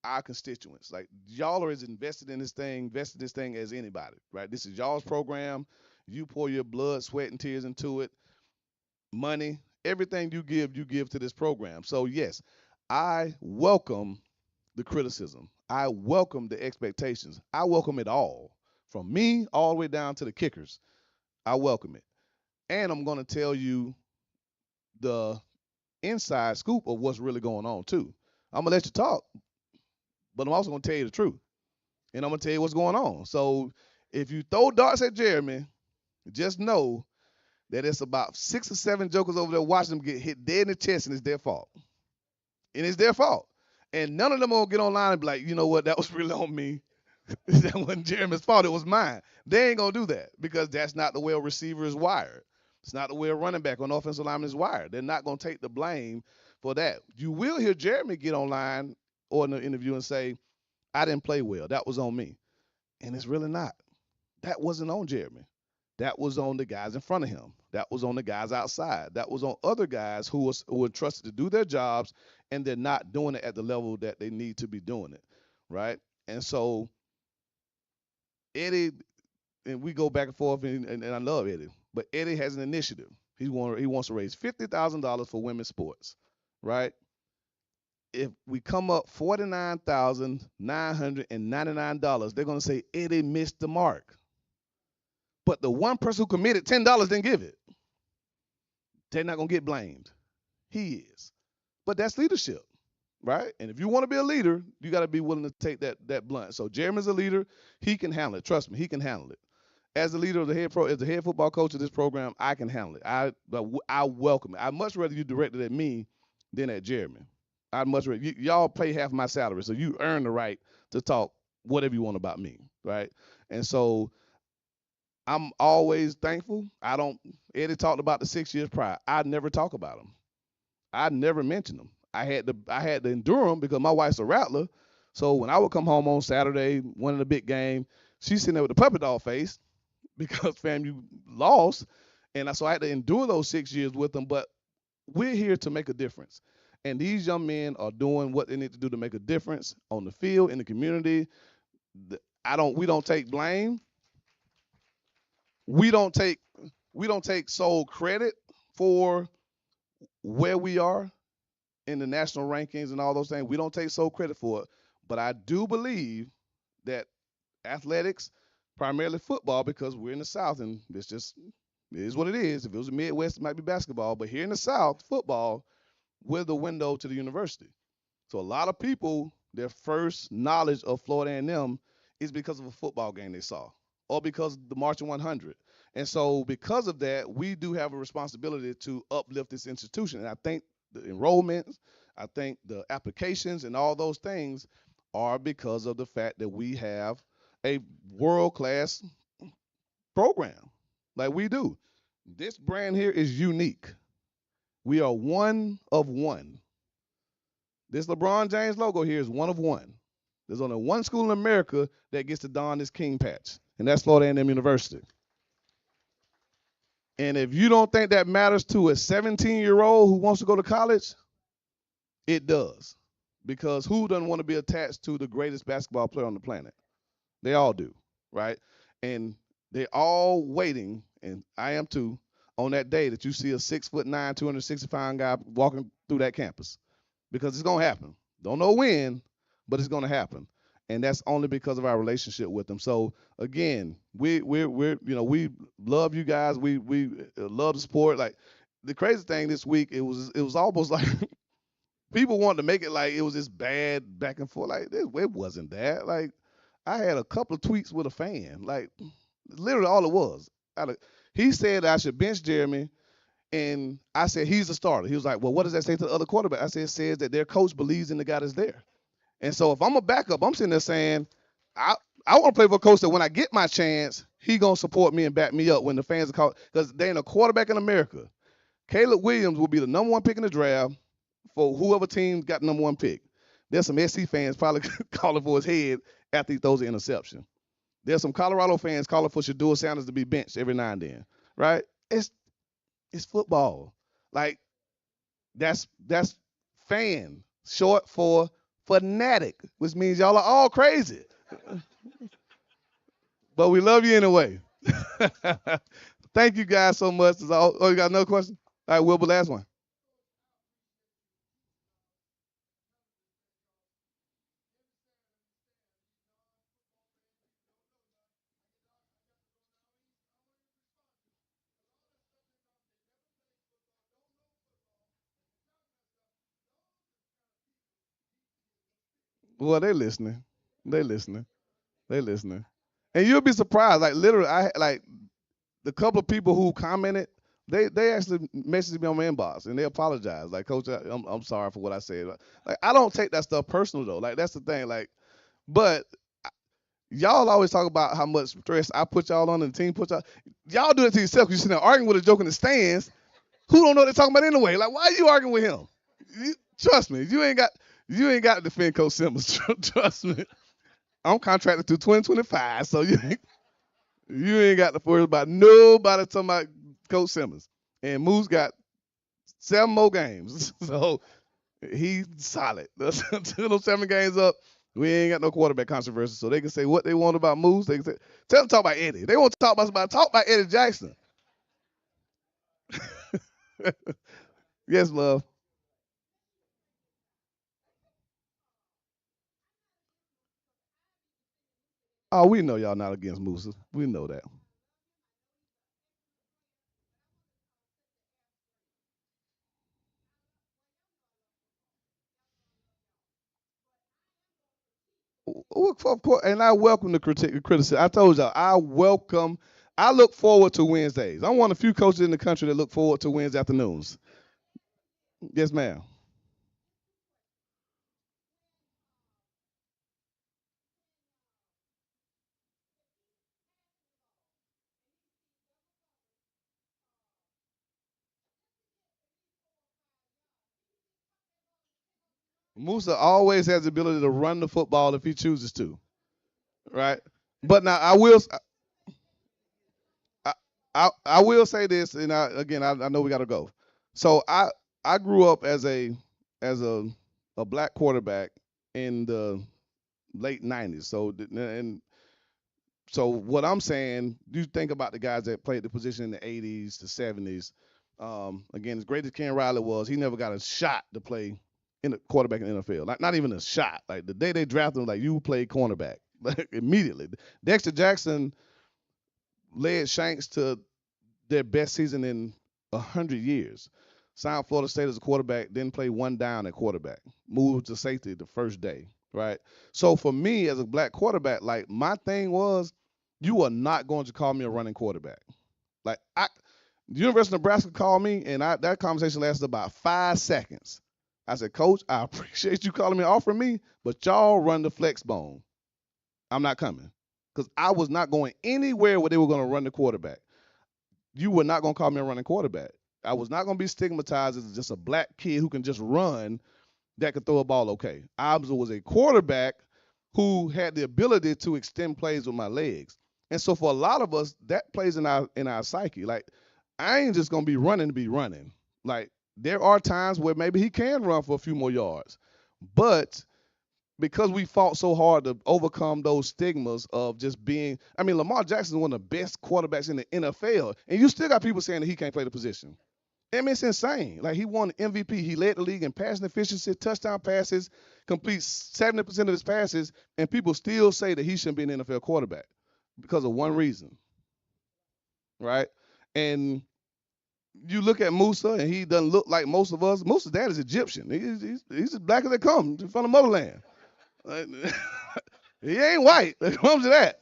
our constituents. Like y'all are as invested in this thing as anybody, right? This is y'all's program. You pour your blood, sweat, and tears into it, money, everything you give to this program. So yes, I welcome the criticism. I welcome the expectations. I welcome it all. From me all the way down to the kickers. I welcome it. And I'm gonna tell you the inside scoop of what's really going on too. I'm gonna let you talk, but I'm also gonna tell you the truth. And I'm gonna tell you what's going on. So if you throw darts at Jeremy, just know that it's about 6 or 7 jokers over there watching them get hit dead in the chest, and it's their fault. And it's their fault. And none of them will get online and be like, you know what, that was really on me. That wasn't Jeremy's fault, it was mine. They ain't gonna do that because that's not the way a receiver is wired. It's not the way a running back or an offensive lineman is wired. They're not gonna take the blame for that. You will hear Jeremy get online or in the interview and say, I didn't play well. That was on me. And it's really not. That wasn't on Jeremy. That was on the guys in front of him. That was on the guys outside. That was on other guys who were trusted to do their jobs, and they're not doing it at the level that they need to be doing it, right? And so Eddie, and we go back and forth, and I love Eddie, but Eddie has an initiative. He wants to raise $50,000 for women's sports, right? If we come up $49,999, they're gonna say Eddie missed the mark. But the one person who committed $10 didn't give it. They're not gonna get blamed. He is. But that's leadership, right? And if you want to be a leader, you got to be willing to take that blunt. So Jeremy's a leader. He can handle it. Trust me, he can handle it. As the leader of as the head football coach of this program, I can handle it. I welcome it. I'd much rather you direct it at me than at Jeremy. I'd much rather y'all pay half my salary, so you earn the right to talk whatever you want about me, right? And so I'm always thankful. I don't. Eddie talked about the 6 years prior. I never talk about him. I never mentioned them. I had to endure them because my wife's a rattler. So when I would come home on Saturday, one of the big game, she's sitting there with a puppy dog face because fam, you lost, and so I had to endure those 6 years with them. But we're here to make a difference, and these young men are doing what they need to do to make a difference on the field in the community. We don't take blame. We don't take sole credit for where we are in the national rankings and all those things. We don't take sole credit for it. But I do believe that athletics, primarily football, because we're in the South and it's just it is what it is. If it was the Midwest, it might be basketball. But here in the South, football, we're the window to the university. So a lot of people, their first knowledge of Florida A&M is because of a football game they saw, or because of the Marching 100. And so because of that, we do have a responsibility to uplift this institution. And I think the enrollments, I think the applications and all those things are because of the fact that we have a world-class program like we do. This brand here is unique. We are one of one. This LeBron James logo here is one of one. There's only one school in America that gets to don this king patch, and that's Florida A&M University. And if you don't think that matters to a 17-year-old who wants to go to college, it does. Because who doesn't want to be attached to the greatest basketball player on the planet? They all do, right? And they're all waiting, and I am too, on that day that you see a 6'9", 260-pound guy walking through that campus because it's gonna happen. Don't know when, but it's gonna happen, and that's only because of our relationship with them. So again, we're we love you guys. We love the sport. Like the crazy thing this week, it was almost like people wanted to make it like it was this bad back and forth. Like it wasn't that. Like I had a couple of tweets with a fan. Like literally all it was. He said I should bench Jeremy, and I said he's a starter. He was like, "Well, what does that say to the other quarterback?" I said it says that their coach believes in the guy that's there. And so if I'm a backup, I'm sitting there saying, I I want to play for a coach that when I get my chance, he gonna support me and back me up when the fans are called because they ain't a quarterback in America. Caleb Williams will be the number one pick in the draft for whoever team got the number one pick. There's some SC fans probably calling for his head after he throws an interception. There's some Colorado fans calling for Shador Sanders to be benched every now and then, right? It's it's football. Like that's fan, short for fanatic, which means y'all are all crazy. But we love you anyway. Thank you guys so much. Oh, you got another question? All right, Wilbur, last one. Well, they listening. They listening. They listening. And you'll be surprised. Like literally, I like the couple of people who commented. They actually messaged me on my inbox and they apologize. Like, Coach, I'm sorry for what I said. Like, I don't take that stuff personal though. Like, that's the thing. Like, but y'all always talk about how much stress I put y'all on and the team put y'all. Y'all do it to yourself because you're sitting there arguing with a joke in the stands. Who don't know what they're talking about anyway? Like, why are you arguing with him? Trust me, you ain't got to defend Coach Simmons. Trust me. I'm contracted through 2025, so you ain't got to worry about nobody talking about Coach Simmons. And Moose got 7 more games, so he's solid. Until those 7 games up, we ain't got no quarterback controversy, so they can say what they want about Moose. They can say, tell them to talk about Eddie. They want to talk about somebody. Talk about Eddie Jackson. Yes, love. Oh, we know y'all not against Moose. We know that. Of course, and I welcome the criticism. I told y'all, I look forward to Wednesdays. I'm one of the few coaches in the country that look forward to Wednesday afternoons. Yes, ma'am. Musa always has the ability to run the football if he chooses to, right? But now I will say this, and I know we got to go. So I grew up as a black quarterback in the late '90s. So what I'm saying, you think about the guys that played the position in the '80s, the '70s. Again, as great as Ken Riley was, he never got a shot to play in the quarterback in the NFL. Like not even a shot. Like the day they drafted him, like you play cornerback, like immediately. Dexter Jackson led Shanks to their best season in 100 years. Signed Florida State as a quarterback, didn't play one down at quarterback. Moved to safety the first day, right? So for me as a black quarterback, like my thing was, you are not going to call me a running quarterback. Like the University of Nebraska called me, and that conversation lasted about 5 seconds. I said, Coach, I appreciate you calling me, offering me, but y'all run the flex bone. I'm not coming because I was not going anywhere where they were going to run the quarterback. You were not going to call me a running quarterback. I was not going to be stigmatized as just a black kid who can just run that could throw a ball okay. I was a quarterback who had the ability to extend plays with my legs. And so for a lot of us, that plays in our psyche. Like, I ain't just gonna be running to be running. Like, there are times where maybe he can run for a few more yards. But because we fought so hard to overcome those stigmas of just being, I mean, Lamar Jackson is one of the best quarterbacks in the NFL, and you still got people saying that he can't play the position. I mean, it's insane. Like he won MVP. He led the league in passing efficiency, touchdown passes, completes 70% of his passes, and people still say that he shouldn't be an NFL quarterback because of one reason, right? And you look at Musa, and he doesn't look like most of us. Musa's dad is Egyptian. He's as black as they come from the motherland. Like, he ain't white. When it comes to that,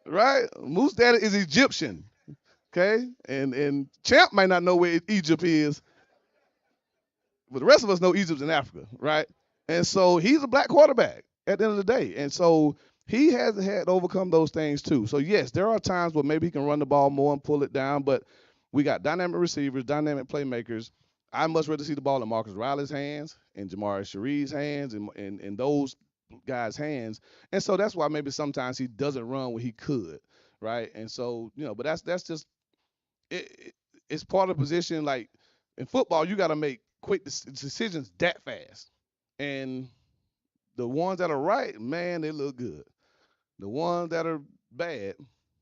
right? Musa's dad is Egyptian. Okay, and Champ might not know where Egypt is, but the rest of us know Egypt's in Africa, right? And so he's a black quarterback at the end of the day. And so he has had to overcome those things too. So yes, there are times where maybe he can run the ball more and pull it down, but we got dynamic receivers, dynamic playmakers. I much rather see the ball in Marcus Riley's hands and Jamari Cherie's hands and those guys' hands. And so that's why maybe sometimes he doesn't run when he could, right? And so, but that's just it's part of the position. Like in football, you got to make quick decisions that fast, and the ones that are right, man, they look good. The ones that are bad,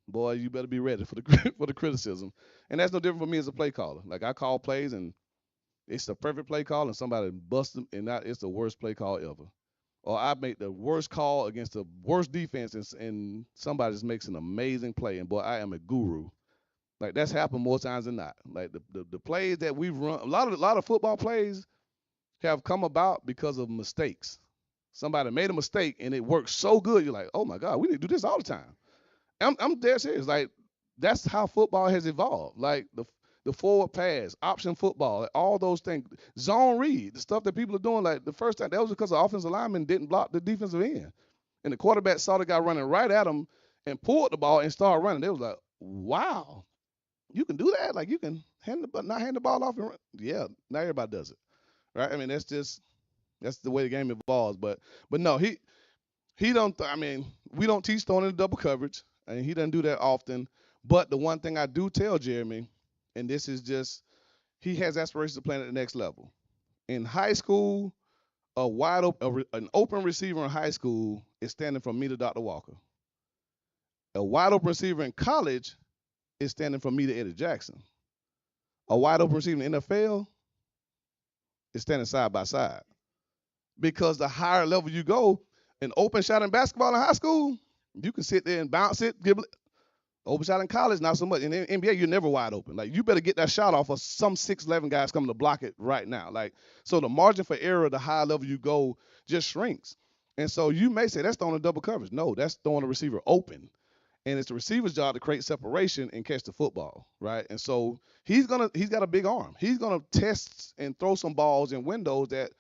boy, you better be ready for the for the criticism. And that's no different for me as a play caller. Like I call plays, and it's the perfect play call, and somebody busts them, and it's the worst play call ever. Or I make the worst call against the worst defense, and somebody just makes an amazing play, and boy, I am a guru. Like that's happened more times than not. Like the plays that we've run, a lot of football plays have come about because of mistakes. Somebody made a mistake and it worked so good. You're like, oh my God, we need to do this all the time. I'm dead serious. Like that's how football has evolved. Like the forward pass, option football, like, all those things, zone read, the stuff that people are doing. Like the first time that was because the offensive lineman didn't block the defensive end, and the quarterback saw the guy running right at him and pulled the ball and started running. They was like, wow, you can do that. Like you can not hand the ball off and run. Yeah, now everybody does it, right? I mean, that's the way the game evolves. But no, he don't. I mean, we don't teach throwing in double coverage, and he doesn't do that often. But the one thing I do tell Jeremy, and this is just, he has aspirations of playing at the next level. In high school, a wide open, an open receiver in high school is standing from me to Dr. Walker. A wide open receiver in college is standing from me to Eddie Jackson. A wide open receiver in the NFL is standing side by side. Because the higher level you go, an open shot in basketball in high school, you can sit there and bounce it, give it. Open shot in college, not so much. In the NBA, you're never wide open. Like you better get that shot off of some 6'11" guys coming to block it right now. Like so, the margin for error, the higher level you go, just shrinks. And so you may say that's throwing a double coverage. No, that's throwing a receiver open. And it's the receiver's job to create separation and catch the football, right? And so he's got a big arm. He's gonna test and throw some balls in windows that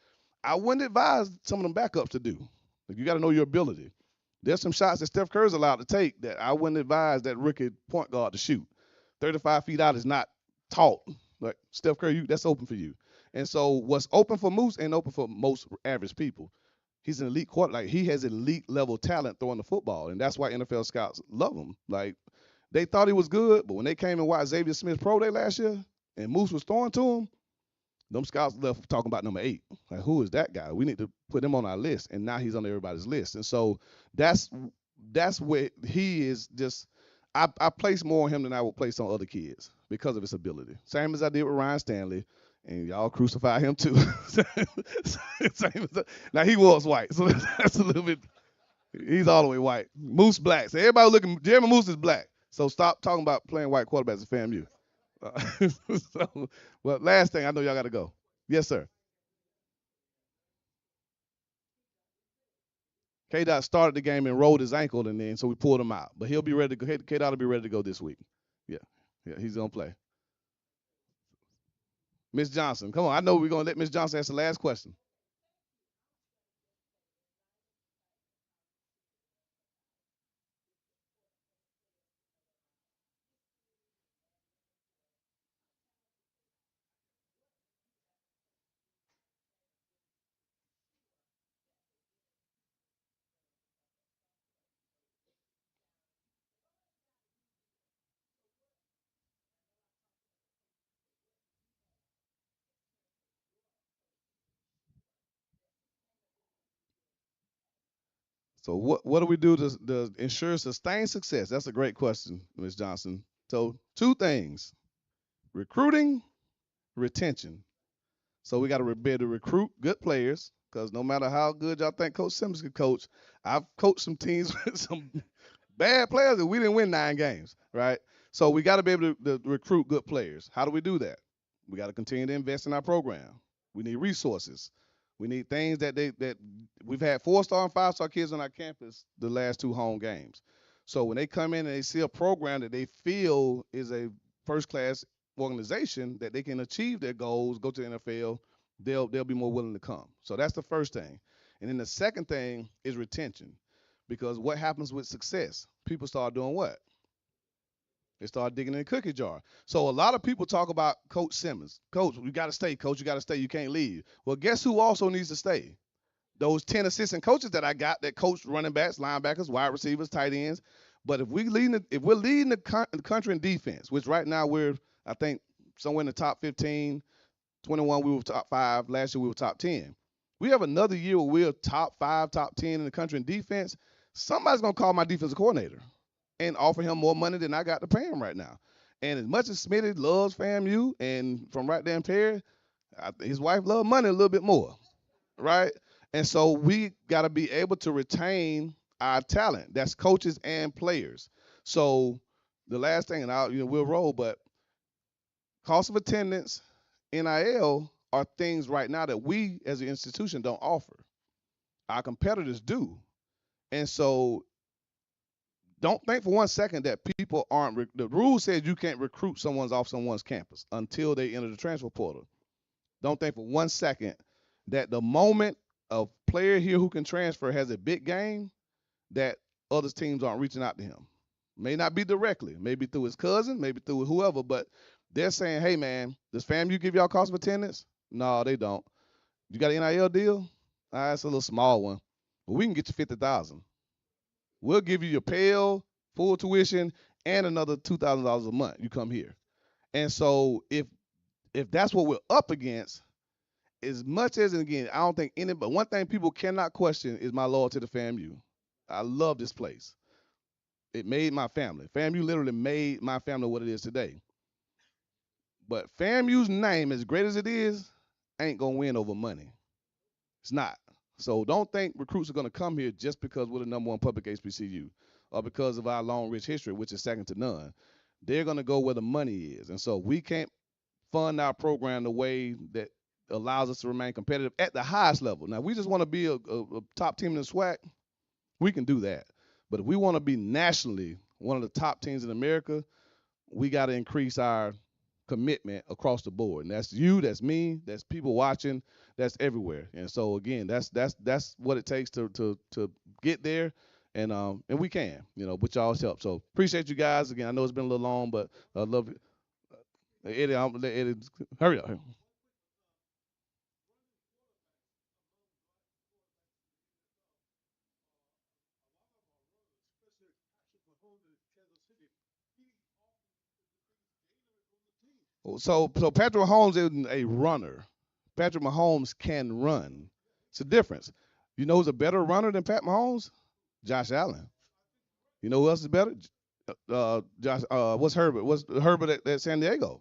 I wouldn't advise some of them backups to do. Like you got to know your ability. There's some shots that Steph Curry's allowed to take that I wouldn't advise that rookie point guard to shoot. 35 feet out is not taught. Like Steph Curry, that's open for you. And so what's open for Moose ain't open for most average people. He's an elite quarter. Like he has elite level talent throwing the football, and that's why NFL scouts love him. Like they thought he was good, but when they came and watched Xavier Smith's pro day last year, and Moose was throwing to him, them scouts left talking about number 8. Like, who is that guy? We need to put him on our list. And now he's on everybody's list. And so that's where he is just I place more on him than I would place on other kids because of his ability. Same as I did with Ryan Stanley. And y'all crucify him too. Now he was white, so that's a little bit. He's all the way white. Moose black. So everybody looking. Jeremy Moose is black. So stop talking about playing white quarterbacks at FAMU. So, well, last thing, I know y'all got to go. Yes, sir. K Dot started the game and rolled his ankle, and then so we pulled him out. But he'll be ready to go. K Dot will be ready to go this week. Yeah, yeah, he's gonna play. Miss Johnson, come on. I know we're gonna let Miss Johnson ask the last question. So what do we do to ensure sustained success? That's a great question, Miss Johnson. So two things: recruiting retention. So we got to be able to recruit good players because no matter how good y'all think Coach Simmons could coach, I've coached some teams with some bad players and we didn't win 9 games, right? So we got to be able to recruit good players. How do we do that? We got to continue to invest in our program. We need resources. We need things that we've had 4-star and 5-star kids on our campus the last 2 home games. So when they come in and they see a program that they feel is a first class organization that they can achieve their goals, go to the NFL, they'll be more willing to come. So that's the first thing. And then the second thing is retention. Because what happens with success? People start doing what? They start digging in the cookie jar. So a lot of people talk about Coach Simmons. Coach, you got to stay. Coach, you got to stay. You can't leave. Well, guess who also needs to stay? Those 10 assistant coaches that I got that coach running backs, linebackers, wide receivers, tight ends. But if we're leading the country in defense, which right now we're, I think, somewhere in the top 15, 21 we were top 5. Last year we were top 10. We have another year where we're top 5, top 10 in the country in defense. Somebody's gonna call my defensive coordinator and offer him more money than I got to pay him right now. And as much as Smitty loves FAMU and from right there in Perry, his wife loves money a little bit more, right? And so we got to be able to retain our talent. That's coaches and players. So the last thing, and we'll roll, but cost of attendance, NIL are things right now that we as an institution don't offer. Our competitors do. And so don't think for one second that people aren't. The rule says you can't recruit someone's off someone's campus until they enter the transfer portal. Don't think for one second that the moment a player here who can transfer has a big game, that other teams aren't reaching out to him. May not be directly, maybe through his cousin, maybe through whoever, but they're saying, hey man, does FAMU give y'all cost of attendance? No, they don't. You got an NIL deal? It's a little small one. But we can get you 50,000. We'll give you your Pell, full tuition, and another $2,000 a month. You come here. And so if that's what we're up against, as much as, and again, I don't think any, but one thing people cannot question is my loyalty to FAMU. I love this place. It made my family. FAMU literally made my family what it is today. But FAMU's name, as great as it is, ain't gonna win over money. It's not. So don't think recruits are gonna come here just because we're the number one public HBCU or because of our long, rich history, which is second to none. They're gonna go where the money is, and so we can't fund our program the way that allows us to remain competitive at the highest level. Now, we just want to be a top team in the SWAC, we can do that. But if we want to be nationally one of the top teams in America, we got to increase our commitment across the board. And that's you, that's me, that's people watching, that's everywhere. And so again, that's what it takes to get there. And we can, with y'all's help. So appreciate you guys. Again, I know it's been a little long, but I love it. Eddie, Eddie, hurry up. So Patrick Mahomes isn't a runner. Patrick Mahomes can run. It's a difference. You know who's a better runner than Pat Mahomes? Josh Allen. You know who else is better? Josh. What's Herbert? What's Herbert at San Diego?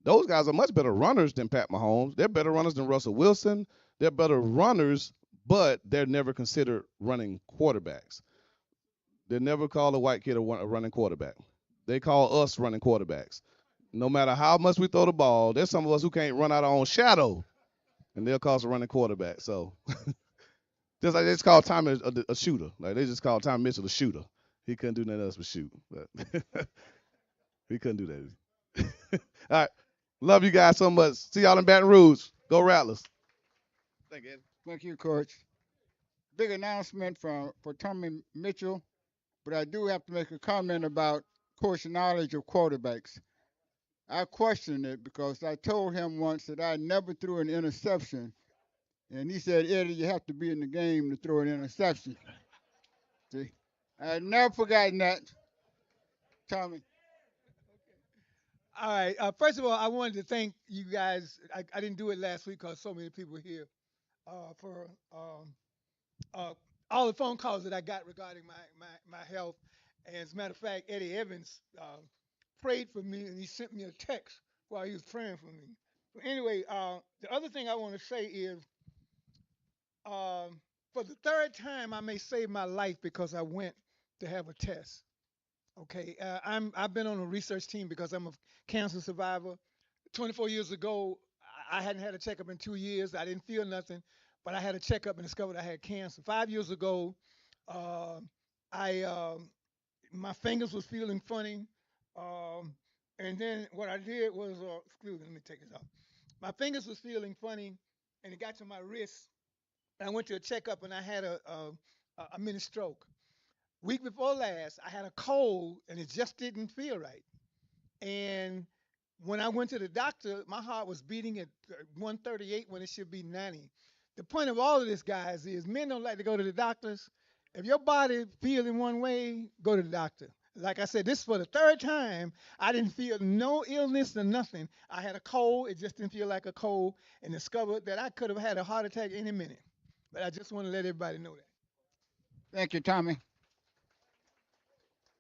Those guys are much better runners than Pat Mahomes. They're better runners than Russell Wilson. They're better runners, but they're never considered running quarterbacks. They never call a white kid a running quarterback. They call us running quarterbacks. No matter how much we throw the ball, there's some of us who can't run out our own shadow, and they'll call us a running quarterback. So just like they just call Tommy a shooter. Like they just call Tommy Mitchell a shooter. He couldn't do nothing else but shoot. But he couldn't do that. All right. Love you guys so much. See y'all in Baton Rouge. Go Rattlers. Thank you. Thank you, Coach. Big announcement for Tommy Mitchell, but I do have to make a comment about Coach's knowledge of quarterbacks. I questioned it because I told him once that I never threw an interception, and he said, Eddie, you have to be in the game to throw an interception. See, I had never forgotten that, Tommy. All right. First of all, I wanted to thank you guys. I didn't do it last week because so many people were here for uh, all the phone calls that I got regarding my health. And as a matter of fact, Eddie Evans prayed for me and he sent me a text while he was praying for me. Anyway, the other thing I want to say is, um, for the third time, I may save my life because I went to have a test. Okay, I've been on a research team because I'm a cancer survivor. 24 years ago, I hadn't had a checkup in 2 years. I didn't feel nothing, but I had a checkup and discovered I had cancer. 5 years ago, uh, I my fingers was feeling funny, um, and then what I did was, excuse me, let me take this off. My fingers was feeling funny, and it got to my wrist. I went to a checkup and I had a mini stroke. Week before last, I had a cold and it just didn't feel right. And when I went to the doctor, my heart was beating at 138 when it should be 90. The point of all of this, guys, is men don't like to go to the doctors. If your body feels in one way, go to the doctor. Like I said, this is for the third time. I didn't feel no illness or nothing. I had a cold. It just didn't feel like a cold, and discovered that I could have had a heart attack any minute. But I just want to let everybody know that. Thank you, Tommy.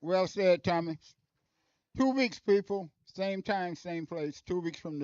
Well said, Tommy. 2 weeks, people. Same time, same place. 2 weeks from today.